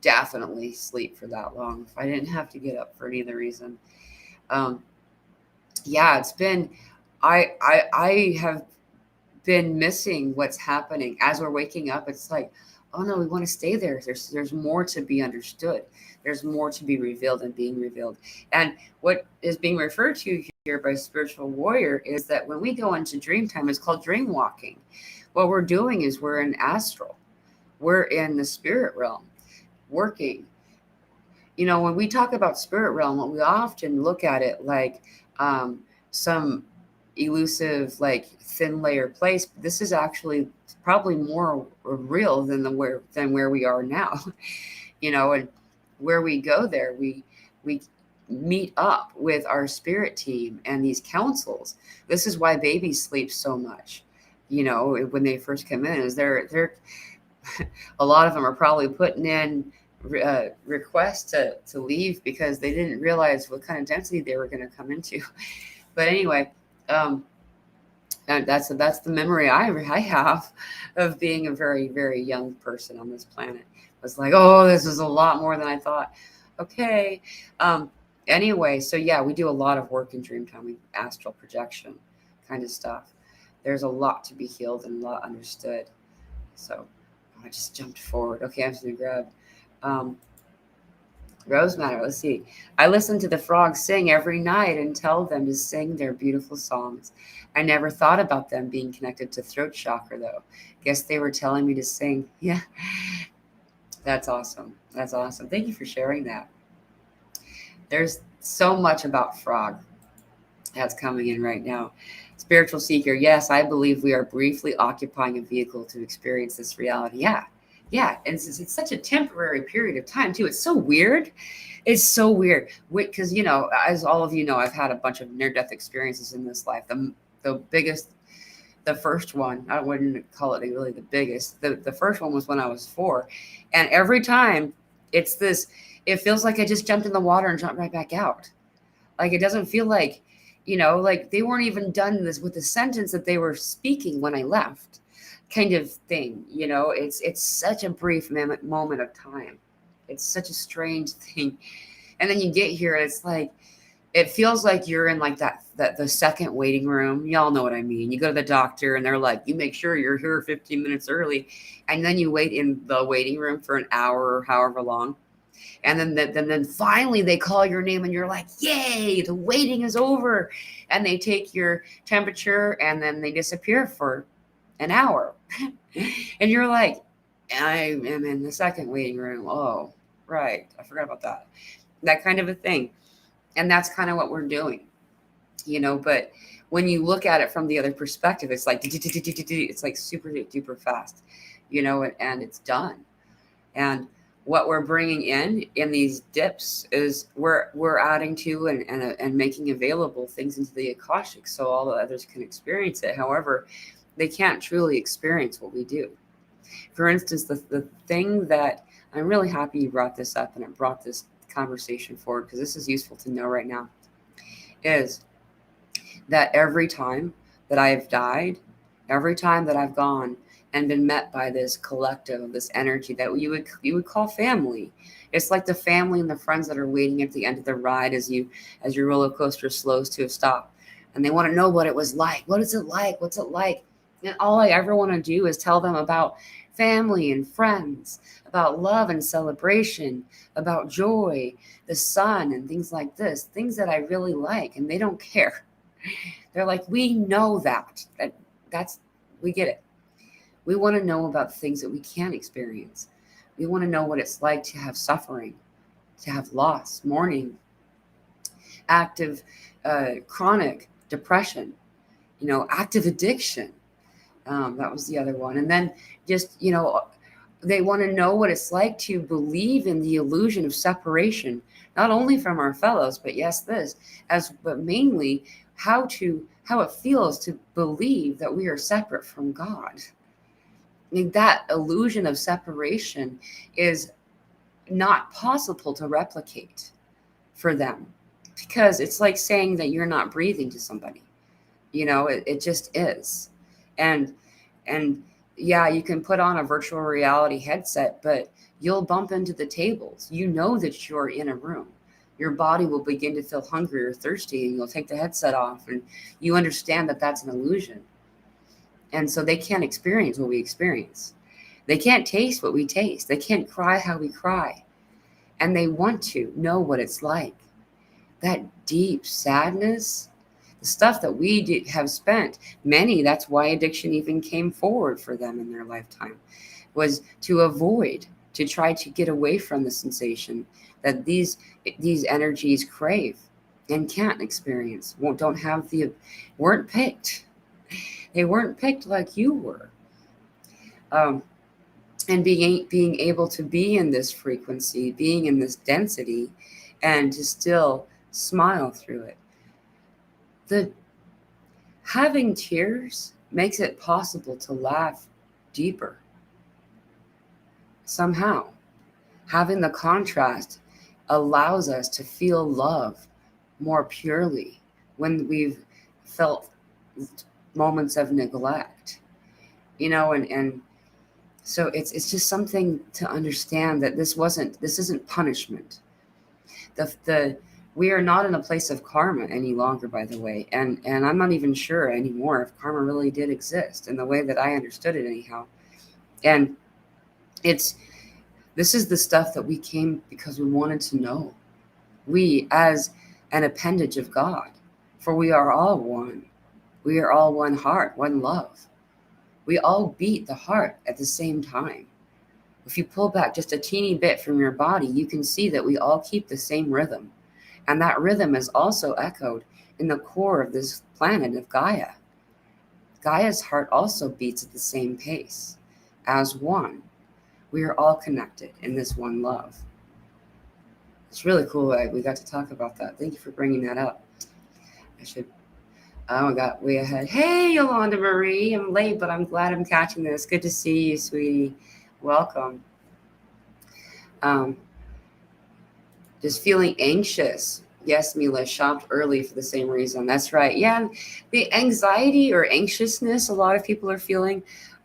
definitely sleep for that long if I didn't have to get up for any other reason. Um, yeah, it's been, I have been missing what's happening as we're waking up. It's like, oh no, we want to stay there. There's more to be understood. There's more to be revealed and being revealed. And what is being referred to here by spiritual warrior is that when we go into dream time, it's called dream walking. What we're doing is we're in astral. We're in the spirit realm working. You know, when we talk about spirit realm, we often look at it like some elusive, like thin layer place. This is actually probably more real than where we are now. You know, and where we go there, we meet up with our spirit team and these councils. This is why babies sleep so much. You know, when they first come in, is they're a lot of them are probably putting in requests to leave because they didn't realize what kind of density they were going to come into. But anyway, and that's the memory I have of being a very, very young person on this planet. It was like, oh, this is a lot more than I thought. Okay. Anyway, so yeah, we do a lot of work in dream time, astral projection kind of stuff. There's a lot to be healed and a lot understood. So I just jumped forward. Okay, I'm just gonna grab Rose Matter. Let's see. I listen to the frogs sing every night and tell them to sing their beautiful songs. I never thought about them being connected to throat chakra, though. Guess they were telling me to sing. Yeah, that's awesome. That's awesome. Thank you for sharing that. There's so much about frog that's coming in right now. Spiritual seeker. Yes, I believe we are briefly occupying a vehicle to experience this reality. Yeah. Yeah. And it's such a temporary period of time, too. It's so weird. It's so weird. Because, you know, as all of you know, I've had a bunch of near-death experiences in this life. The biggest, the first one, I wouldn't call it really the biggest. The first one was when I was 4. And every time it's this, it feels like I just jumped in the water and jumped right back out. Like, it doesn't feel like, you know, like they weren't even done this with the sentence that they were speaking when I left, kind of thing. You know, it's such a brief moment of time. It's such a strange thing. And then you get here, and it's like, it feels like you're in like that the second waiting room. Y'all know what I mean. You go to the doctor and they're like, you make sure you're here 15 minutes early. And then you wait in the waiting room for an hour or however long. And then finally they call your name and you're like, yay, the waiting is over. And they take your temperature and then they disappear for an hour. And you're like, I am in the second waiting room. Oh, right. I forgot about that. That kind of a thing. And that's kind of what we're doing, you know, but when you look at it from the other perspective, it's like, it's like super duper fast, you know, and it's done. And what we're bringing in these dips is we're adding to and making available things into the Akashic so all the others can experience it. However, they can't truly experience what we do. For instance, the thing that I'm really happy you brought this up and it brought this conversation forward, because this is useful to know right now, is that every time that I've died, every time that I've gone and been met by this collective, this energy that you would call family. It's like the family and the friends that are waiting at the end of the ride as your roller coaster slows to a stop. And they want to know what it was like. What is it like? What's it like? And all I ever want to do is tell them about family and friends, about love and celebration, about joy, the sun and things like this, things that I really like, and they don't care. They're like, we know that's we get it. We want to know about things that we can't experience. We want to know what it's like to have suffering, to have loss, mourning, active, chronic depression, active addiction. That was the other one. And then just, they want to know what it's like to believe in the illusion of separation, not only from our fellows, but but mainly how it feels to believe that we are separate from God. I mean, that illusion of separation is not possible to replicate for them, because it's like saying that you're not breathing to somebody. It just is. And yeah, you can put on a virtual reality headset, but you'll bump into the tables. That you're in a room. Your body will begin to feel hungry or thirsty, and you'll take the headset off, and you understand that that's an illusion. And so they can't experience what we experience. They can't taste what we taste. They can't cry how we cry. And they want to know what it's like. That deep sadness, the stuff that we have spent, many, that's why addiction even came forward for them in their lifetime, was to avoid, to try to get away from the sensation that these energies crave and can't experience, weren't picked. They weren't picked like you were. And being able to be in this frequency, being in this density, and to still smile through it. Having tears makes it possible to laugh deeper. Somehow, having the contrast allows us to feel love more purely when we've felt moments of neglect, and so it's just something to understand that this isn't punishment. We are not in a place of karma any longer, by the way, and I'm not even sure anymore if karma really did exist in the way that I understood it anyhow. And this is the stuff that we came because we wanted to know. We, as an appendage of God, for we are all one. We are all one heart, one love. We all beat the heart at the same time. If you pull back just a teeny bit from your body, you can see that we all keep the same rhythm. And that rhythm is also echoed in the core of this planet of Gaia. Gaia's heart also beats at the same pace. As one, we are all connected in this one love. It's really cool that we got to talk about that. Thank you for bringing that up. I got way ahead. Hey, Yolanda Marie. I'm late, but I'm glad I'm catching this. Good to see you, sweetie. Welcome. Just feeling anxious. Yes, Mila, shopped early for the same reason. That's right. Yeah, the anxiety or anxiousness a lot of people are feeling,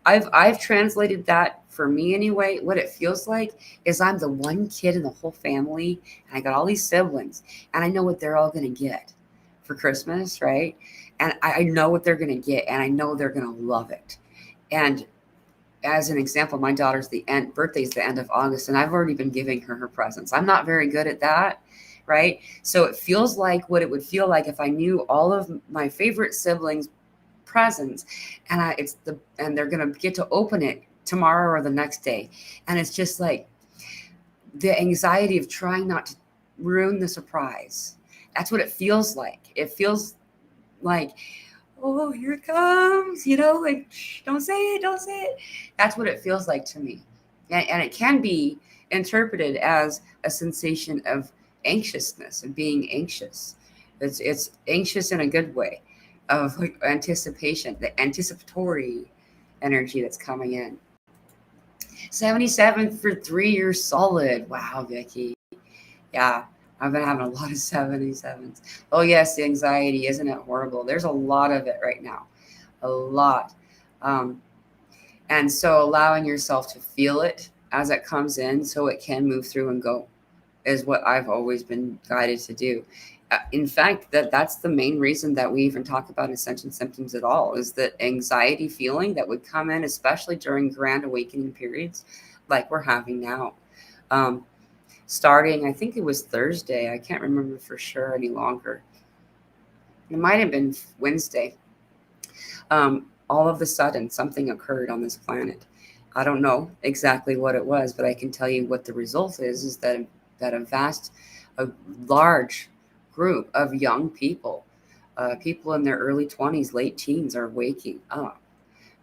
I've translated that for me anyway. What it feels like is I'm the one kid in the whole family, and I got all these siblings, and I know what they're all going to get for Christmas, right? And I know what they're going to get, and I know they're going to love it. And as an example, my daughter's birthday's the end of August, and I've already been giving her presents. I'm not very good at that, right? So it feels like what it would feel like if I knew all of my favorite siblings' presents, and they're going to get to open it tomorrow or the next day. And it's just like the anxiety of trying not to ruin the surprise. That's what it feels like. It feels like, oh, here it comes, like, shh, don't say it. That's what it feels like to me. And it can be interpreted as a sensation of anxiousness, of being anxious. It's anxious in a good way, of like anticipation, the anticipatory energy that's coming in. 77 for 3 years solid. Wow, Vicky. Yeah. I've been having a lot of 77s. Oh, yes, the anxiety. Isn't it horrible? There's a lot of it right now. A lot. And so allowing yourself to feel it as it comes in so it can move through and go is what I've always been guided to do. In fact, that's the main reason that we even talk about Ascension Symptoms at all, is that anxiety feeling that would come in, especially during grand awakening periods like we're having now. Starting, I think it was Thursday. I can't remember for sure any longer. It might have been Wednesday. All of a sudden, something occurred on this planet. I don't know exactly what it was, but I can tell you what the result is that a large group of young people, people in their early 20s, late teens, are waking up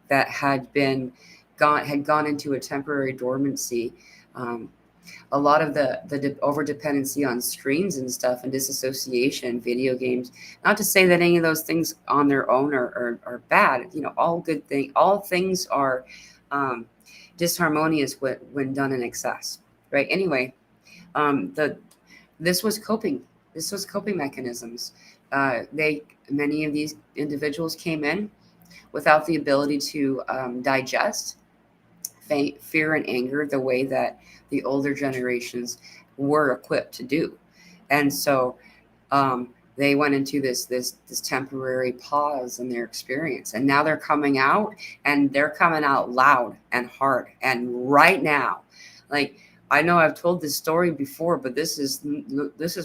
that had gone into a temporary dormancy. Um, a lot of the over dependency on screens and stuff, and disassociation, video games. Not to say that any of those things on their own are bad. All things are um, disharmonious when done in excess, right? Anyway, the this was coping. This was coping mechanisms. They Many of these individuals came in without the ability to digest fear and anger the way that the older generations were equipped to do. And so um, they went into this temporary pause in their experience, and now they're coming out, and they're coming out loud and hard. And right now, like, I know I've told this story before, but this is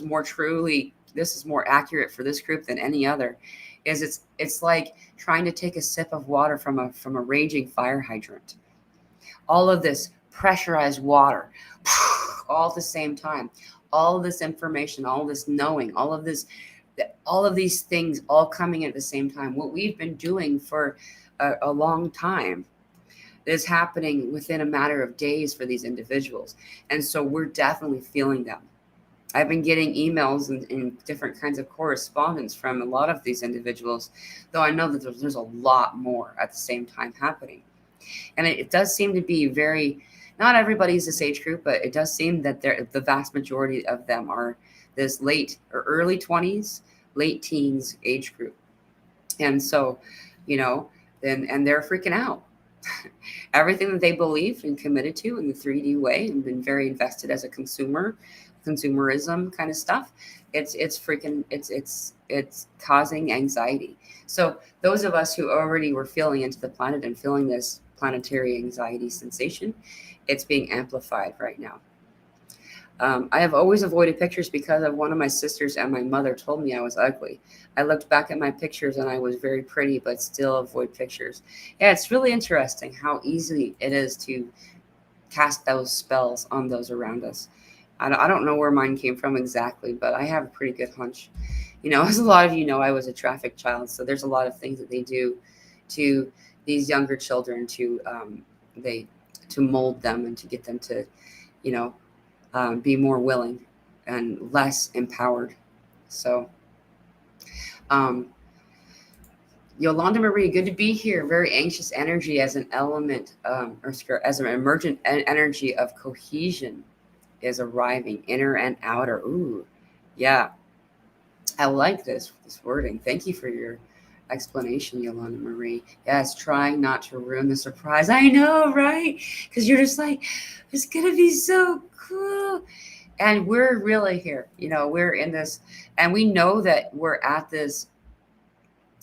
more accurate for this group than any other. Is it's like trying to take a sip of water from a raging fire hydrant. All of this pressurized water all at the same time, all of this information, all this knowing, all of these things all coming at the same time. What we've been doing for a long time is happening within a matter of days for these individuals. And so we're definitely feeling them. I've been getting emails and different kinds of correspondence from a lot of these individuals, though I know that there's a lot more at the same time happening. And it does seem to be not everybody's this age group, but it does seem that the vast majority of them are this late or early 20s, late teens age group. And so, you know, and they're freaking out. Everything that they believed and committed to in the 3D way and been very invested as a consumerism kind of stuff, it's causing anxiety. So those of us who already were feeling into the planet and feeling this planetary anxiety sensation, it's being amplified right now. I have always avoided pictures because of one of my sisters and my mother told me I was ugly. I looked back at my pictures and I was very pretty, but still avoid pictures. Yeah, it's really interesting how easy it is to cast those spells on those around us. I don't know where mine came from exactly, but I have a pretty good hunch. As a lot of you know, I was a traffic child, so there's a lot of things that they do to these younger children they to mold them and to get them to, you know, be more willing and less empowered. So, um, Yolanda Marie, good to be here. Very anxious energy as an element, or as an emergent energy of cohesion is arriving, inner and outer. Ooh, yeah, I like this wording. Thank you for your explanation, Yolanda Marie. Yes, trying not to ruin the surprise. I know, right? Because you're just like, it's gonna be so cool. And we're really here. We're in this, and we know that we're at this.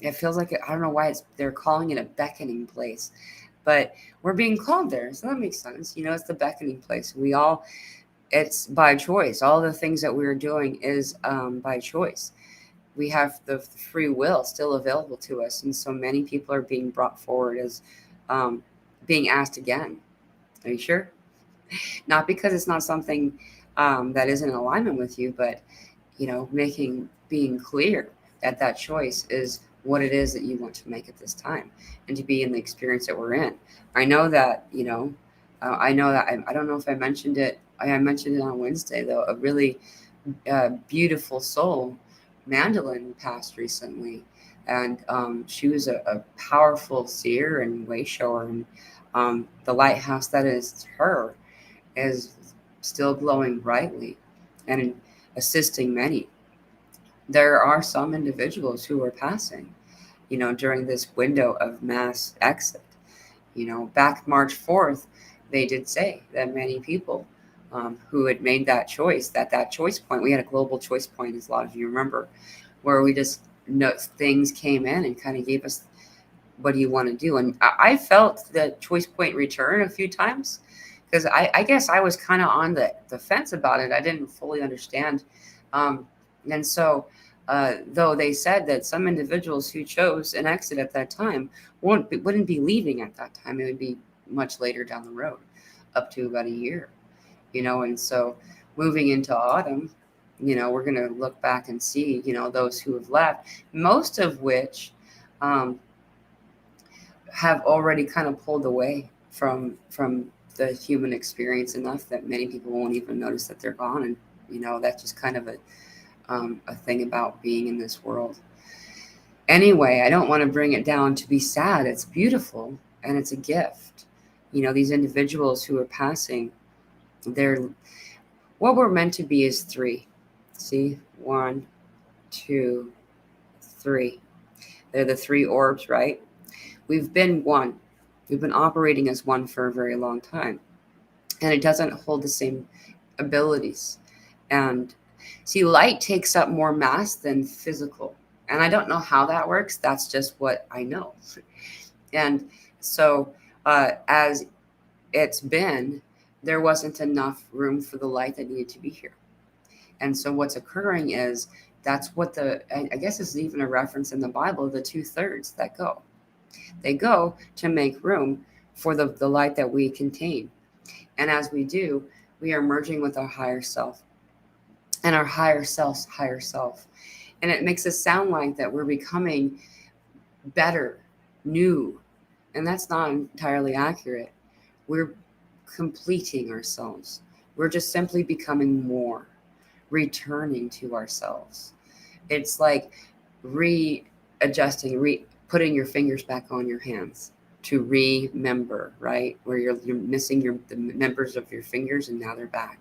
It feels like I don't know why they're calling it a beckoning place, but we're being called there, so that makes sense. It's the beckoning place. It's by choice. All the things that we're doing is by choice. We have the free will still available to us, and so many people are being brought forward as being asked again. Are you sure? Not because it's not something that isn't in alignment with you, but being clear that choice is what it is that you want to make at this time, and to be in the experience that we're in. I know that I don't know if I mentioned it. I mentioned it on Wednesday, though. A really beautiful soul, Mandolin, passed recently, and she was a powerful seer and way shower, and the lighthouse that is her is still glowing brightly and assisting many. There are some individuals who are passing, during this window of mass exit. Back March 4th, they did say that many people who had made that choice, that choice point, we had a global choice point, as a lot of you remember, where we just things came in and kind of gave us, what do you want to do? And I felt the choice point return a few times, because I guess I was kind of on the fence about it. I didn't fully understand. And so, though they said that some individuals who chose an exit at that time wouldn't be leaving at that time. It would be much later down the road, up to about a year, and so moving into autumn, we're going to look back and see, those who have left, most of which have already kind of pulled away from the human experience enough that many people won't even notice that they're gone. And, that's just kind of a thing about being in this world. Anyway, I don't want to bring it down to be sad. It's beautiful and it's a gift. These individuals who are passing, what we're meant to be is three. See, 1, 2, 3. They're the three orbs, right? We've been one. We've been operating as one for a very long time. And it doesn't hold the same abilities. And see, light takes up more mass than physical. And I don't know how that works. That's just what I know. And so as it's been, there wasn't enough room for the light that needed to be here. And so what's occurring is that's what I guess this is even a reference in the Bible, the 2/3 that go. They go to make room for the light that we contain. And as we do, we are merging with our higher self and our higher self's higher self. And it makes us sound like that we're becoming better, new. And that's not entirely accurate. We're completing ourselves. We're just simply becoming more, returning to ourselves. It's like readjusting, putting your fingers back on your hands to remember, right? Where you're missing the members of your fingers and now they're back.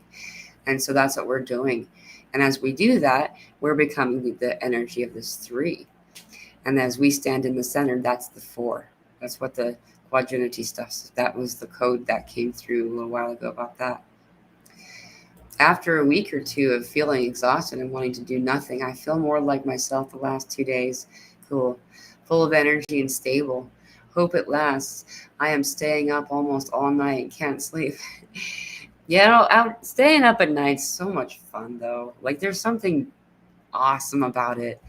And so that's what we're doing. And as we do that, we're becoming the energy of this 3. And as we stand in the center, that's the 4. That's what the quadrinity stuff is. That was the code that came through a little while ago about that. After a week or two of feeling exhausted and wanting to do nothing, I feel more like myself the last 2 days. Cool. Full of energy and stable. Hope it lasts. I am staying up almost all night and can't sleep. Staying up at night's so much fun, though. Like, there's something awesome about it.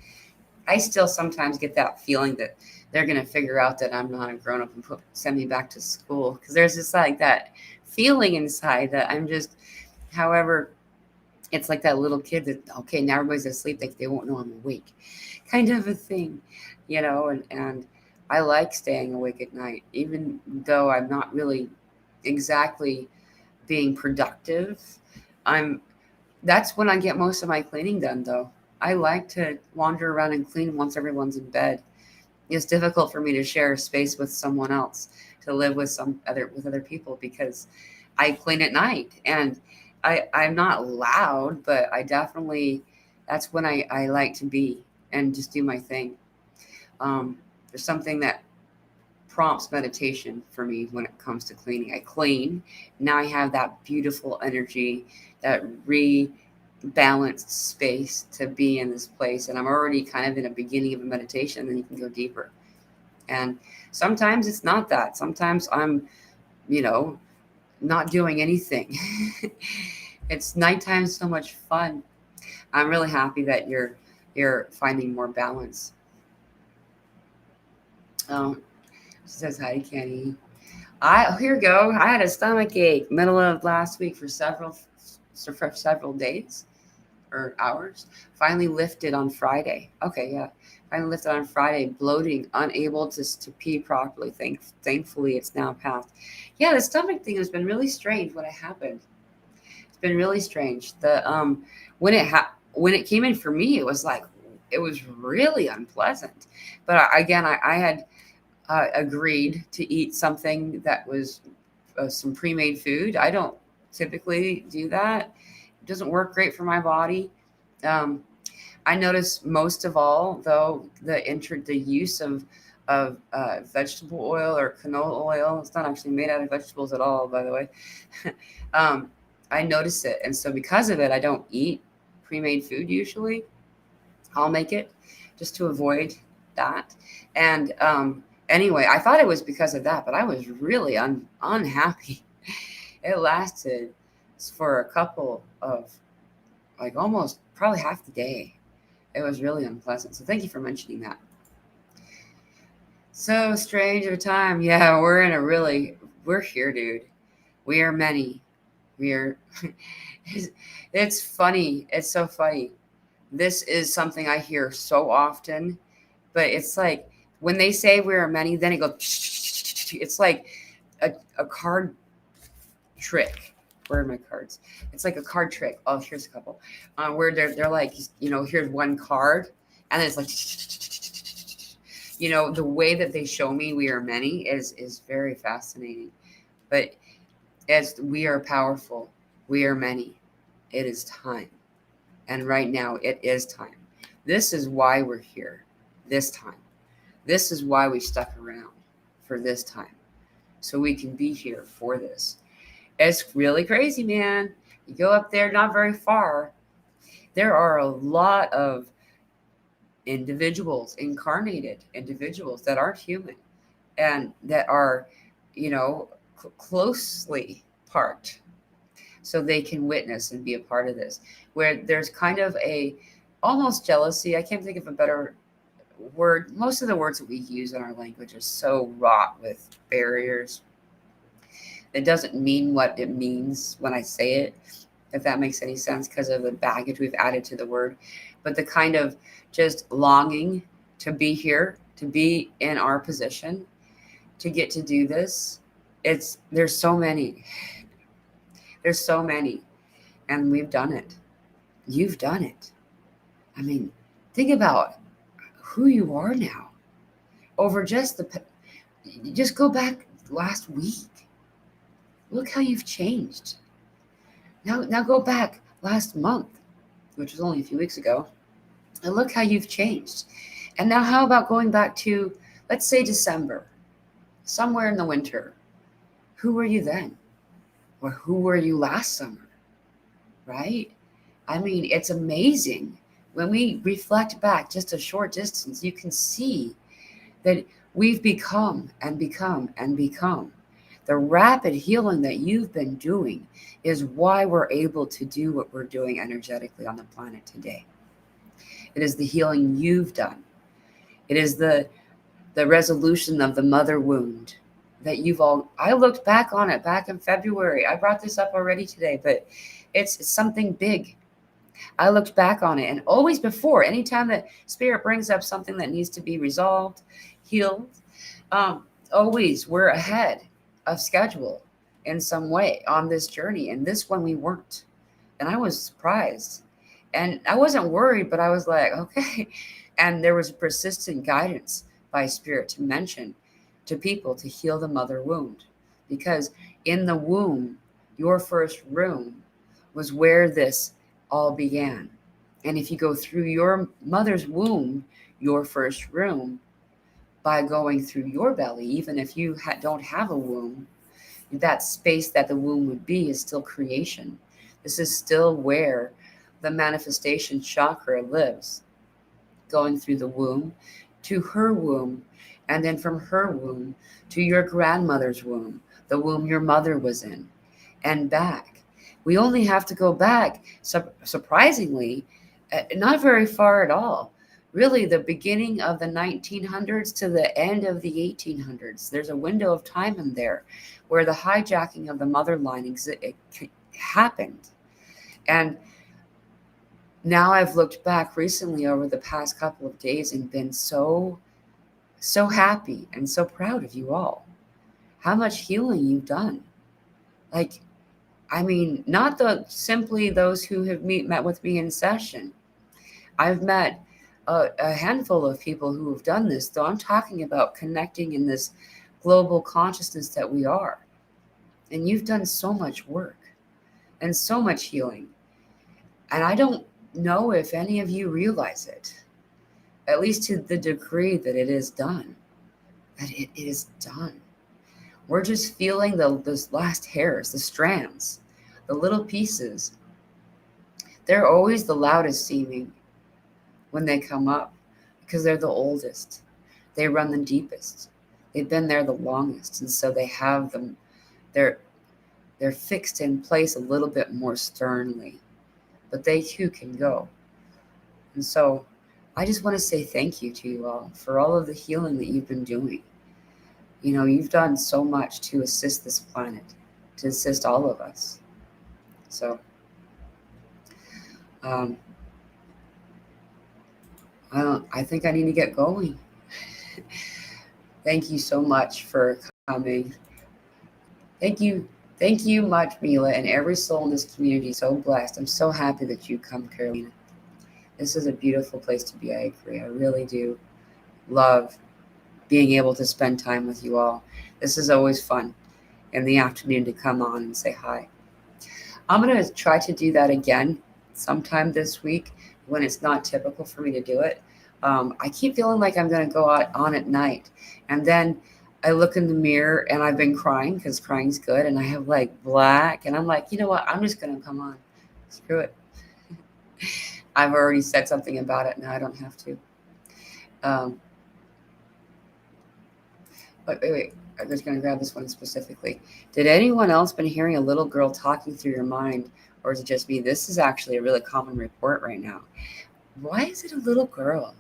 I still sometimes get that feeling that they're going to figure out that I'm not a grown-up and send me back to school. Because there's just like that feeling inside that I'm just, however, it's like that little kid that, okay, now everybody's asleep. They won't know I'm awake. Kind of a thing, and I like staying awake at night, even though I'm not really exactly being productive. That's when I get most of my cleaning done, though. I like to wander around and clean once everyone's in bed. It's difficult for me to share a space with someone else, to live with other people, because I clean at night, and I'm not loud, but I definitely, that's when I like to be and just do my thing. There's something that prompts meditation for me when it comes to cleaning. I clean. Now I have that beautiful energy, that rebalanced space to be in this place. And I'm already kind of in a beginning of a meditation, and then you can go deeper. And sometimes it's not that. Sometimes I'm, not doing anything. It's nighttime, so much fun. I'm really happy that you're finding more balance. She says hi, Kenny. Here we go. I had a stomach ache middle of last week for several days or hours. Finally lifted on Friday. Okay, yeah. Finally lifted on Friday. Bloating, unable to pee properly. Thankfully, it's now passed. Yeah, the stomach thing has been really strange when it happened. It's been really strange. When it came in for me, it was really unpleasant. But I had agreed to eat something that was some pre-made food. I don't typically do that. It doesn't work great for my body. I notice most of all, though, the use of vegetable oil or canola oil. It's not actually made out of vegetables at all, by the way. I notice it. And so because of it, I don't eat pre-made food usually. I'll make it just to avoid that. And anyway, I thought it was because of that, but I was really unhappy. It lasted for a couple of, almost probably half the day. It was really unpleasant. So thank you for mentioning that. So strange of a time. Yeah, we're we're here, dude. We are many. We are. It's funny. It's so funny. This is something I hear so often, but it's like when they say we are many, then it goes. It's like a card trick. Where are my cards? It's like a card trick. Oh, here's a couple. Where they're like, here's one card, and then it's like, the way that they show me we are many is very fascinating. But as we are powerful, we are many. It is time, and right now it is time. This is why we're here. This time. This is why we stuck around for this time, so we can be here for this. It's really crazy, man. You go up there, not very far. There are a lot of individuals, incarnated individuals that aren't human and that are, closely parked so they can witness and be a part of this. Where there's kind of a almost jealousy. I can't think of a better word. Most of the words that we use in our language are so wrought with barriers. It doesn't mean what it means when I say it, if that makes any sense, because of the baggage we've added to the word. But the kind of just longing to be here, to be in our position, to get to do this. There's so many. There's so many. And we've done it. You've done it. I mean, think about who you are now. Over just go back last week. Look how you've changed. Now go back last month, which was only a few weeks ago, and look how you've changed. And now how about going back to, let's say, December, somewhere in the winter? Who were you then? Or who were you last summer? Right? I mean, it's amazing. When we reflect back just a short distance, you can see that we've become and become and become. The rapid healing that you've been doing is why we're able to do what we're doing energetically on the planet today. It is the healing you've done. It is the resolution of the mother wound that I looked back on it back in February. I brought this up already today, but it's something big. I looked back on it, and always before, anytime that spirit brings up something that needs to be resolved, healed, always we're ahead of schedule in some way on this journey. And this one we weren't. And I was surprised. And I wasn't worried, but I was like, okay. And there was persistent guidance by spirit to mention to people to heal the mother wound. Because in the womb, your first room was where this all began. And if you go through your mother's womb, your first room, by going through your belly, even if you don't have a womb, that space that the womb would be is still creation. This is still where the manifestation chakra lives, going through the womb to her womb, and then from her womb to your grandmother's womb, the womb your mother was in, and back. We only have to go back, surprisingly, not very far at all. Really, the beginning of the 1900s to the end of the 1800s. There's a window of time in there where the hijacking of the mother line happened. And now I've looked back recently over the past couple of days and been so happy and so proud of you all. How much healing you've done. Like, I mean, not simply those who have met with me in session. I've met a handful of people who have done this, though I'm talking about connecting in this global consciousness that we are. And you've done so much work and so much healing. And I don't know if any of you realize it, at least to the degree that it is done, that it is done. We're just feeling those last hairs, the strands, the little pieces. They're always the loudest seeming when they come up because they're the oldest. They run the deepest. They've been there the longest. And so they have them, they're fixed in place a little bit more sternly, but they too can go. And so I just want to say thank you to you all for all of the healing that you've been doing. You've done so much to assist this planet, to assist all of us. So um, I think I need to get going. Thank you so much for coming. Thank you. Thank you much, Mila, and every soul in this community. So blessed. I'm so happy that you come, Carolina. This is a beautiful place to be. I agree. I really do love being able to spend time with you all. This is always fun in the afternoon to come on and say hi. I'm going to try to do that again sometime this week when it's not typical for me to do it. I keep feeling like I'm going to go out on at night. And then I look in the mirror and I've been crying because crying's good. And I have like black. And I'm like, you know what? I'm just going to come on. Screw it. I've already said something about it. Now I don't have to. Wait. I'm just going to grab this one specifically. Did anyone else been hearing a little girl talking through your mind? Or is it just me? This is actually a really common report right now. Why is it a little girl?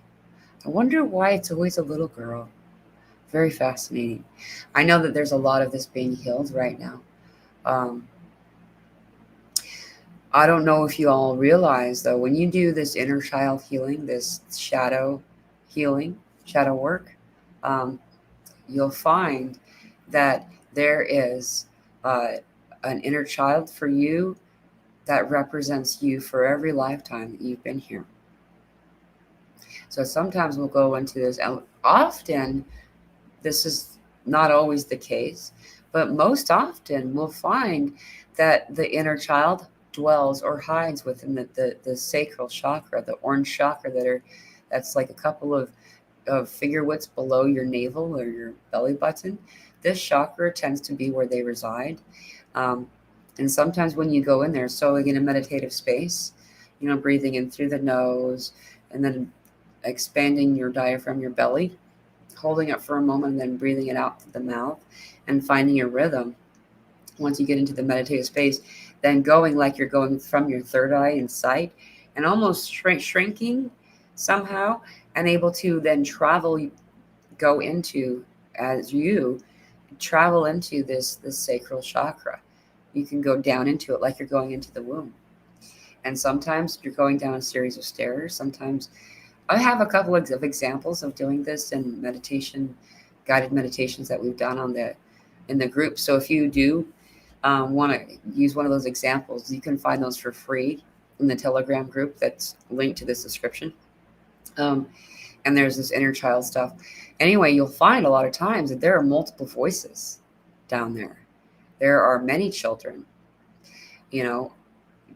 I wonder why it's always a little girl. Very fascinating. I know that there's a lot of this being healed right now. I don't know if you all realize, though, when you do this inner child healing, this shadow healing, shadow work, you'll find that there is an inner child for you that represents you for every lifetime that you've been here. So sometimes we'll go into this, and often this is not always the case, but most often we'll find that the inner child dwells or hides within the sacral chakra, the orange chakra that's like a couple of figure widths below your navel or your belly button. This chakra tends to be where they reside. And sometimes when you go in there, so like in a meditative space, breathing in through the nose and then expanding your diaphragm, your belly, holding it for a moment and then breathing it out through the mouth and finding your rhythm. Once you get into the meditative space, then going like you're going from your third eye in sight and almost shrinking somehow and able to then go into, as you travel into this sacral chakra. You can go down into it like you're going into the womb. And sometimes you're going down a series of stairs. Sometimes I have a couple of examples of doing this in meditation, guided meditations that we've done in the group. So if you do want to use one of those examples, you can find those for free in the Telegram group that's linked to this description. And there's this inner child stuff. Anyway, you'll find a lot of times that there are multiple voices down there. There are many children,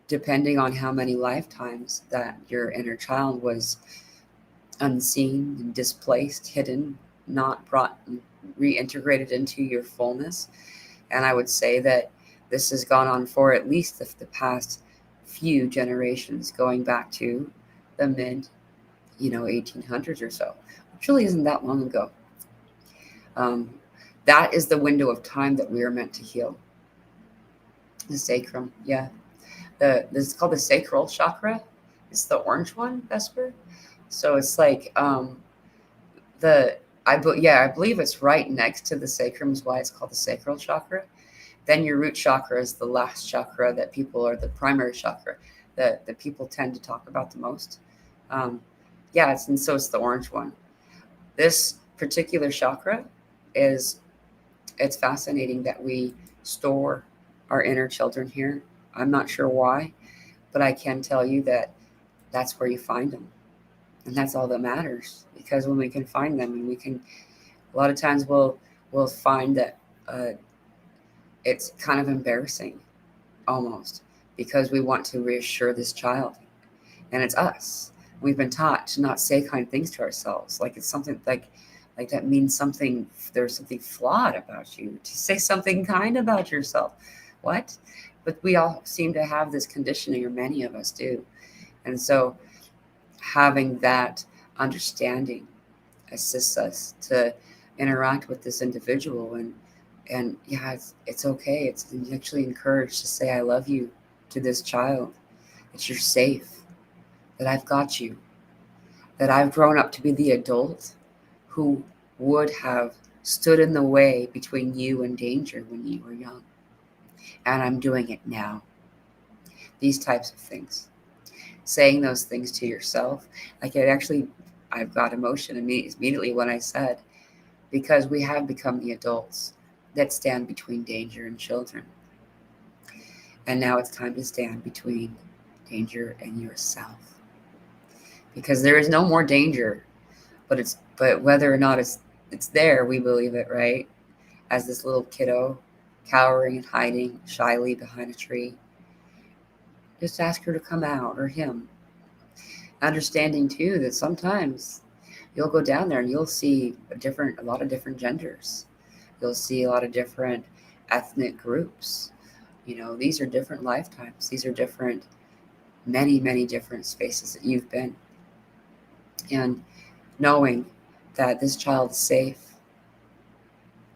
depending on how many lifetimes that your inner child was unseen and displaced, hidden, not brought, reintegrated into your fullness. And I would say that this has gone on for at least the past few generations, going back to the mid, 1800s or so, which really isn't that long ago. That is the window of time that we are meant to heal. The sacrum, yeah. This is called the sacral chakra. It's the orange one, Vesper. So it's like I believe it's right next to the sacrum is why it's called the sacral chakra. Then your root chakra is the last chakra that the primary chakra that people tend to talk about the most. It's the orange one. This particular chakra it's fascinating that we store our inner children here. I'm not sure why, but I can tell you that that's where you find them. And that's all that matters, because when we can find them, and a lot of times we'll find that it's kind of embarrassing almost, because we want to reassure this child, and it's us. We've been taught to not say kind things to ourselves. Like it's something like that means something, there's something flawed about you to say something kind about yourself. What? But we all seem to have this conditioning, or many of us do. And so having that understanding assists us to interact with this individual, and it's okay. It's actually encouraged to say I love you to this child, that you're safe, that I've got you, that I've grown up to be the adult who would have stood in the way between you and danger when you were young. And I'm doing it now. These types of things. Saying those things to yourself. Like I've got emotion immediately when I said, because we have become the adults that stand between danger and children. And now it's time to stand between danger and yourself. Because there is no more danger, but whether or not it's there, we believe it, right? As this little kiddo cowering and hiding shyly behind a tree. Just ask her to come out, or him. Understanding too that sometimes you'll go down there and you'll see a lot of different genders. You'll see a lot of different ethnic groups. These are different lifetimes. These are different, many, many different spaces that you've been. And knowing that this child is safe,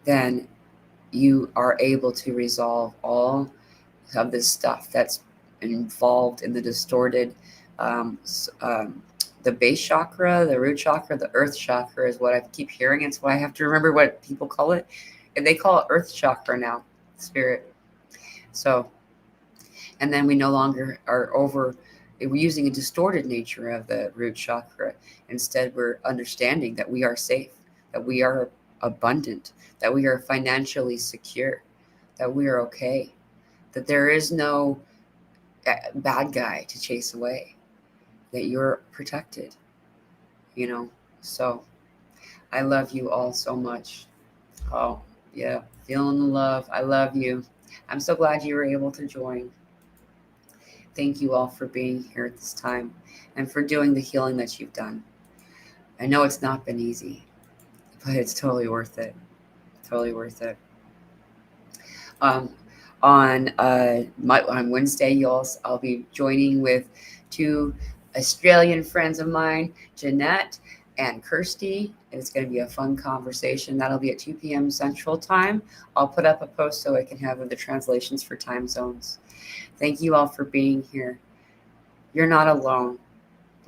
then you are able to resolve all of this stuff that's involved in the distorted, the base chakra, the root chakra, the earth chakra is what I keep hearing. It's why I have to remember what people call it. And they call it earth chakra now, spirit. So, and then we no longer we're using a distorted nature of the root chakra. Instead, we're understanding that we are safe, that we are abundant, that we are financially secure, that we are okay, that there is no bad guy to chase away, that you're protected, So I love you all so much. Oh, yeah, feeling the love. I love you. I'm so glad you were able to join. Thank you all for being here at this time and for doing the healing that you've done. I know it's not been easy, but it's totally worth it. Totally worth it. On Wednesday, I'll be joining with two Australian friends of mine, Jeanette and Kirsty. It's going to be a fun conversation. That'll be at 2 p.m. Central Time. I'll put up a post so I can have the translations for time zones. Thank you all for being here. You're not alone.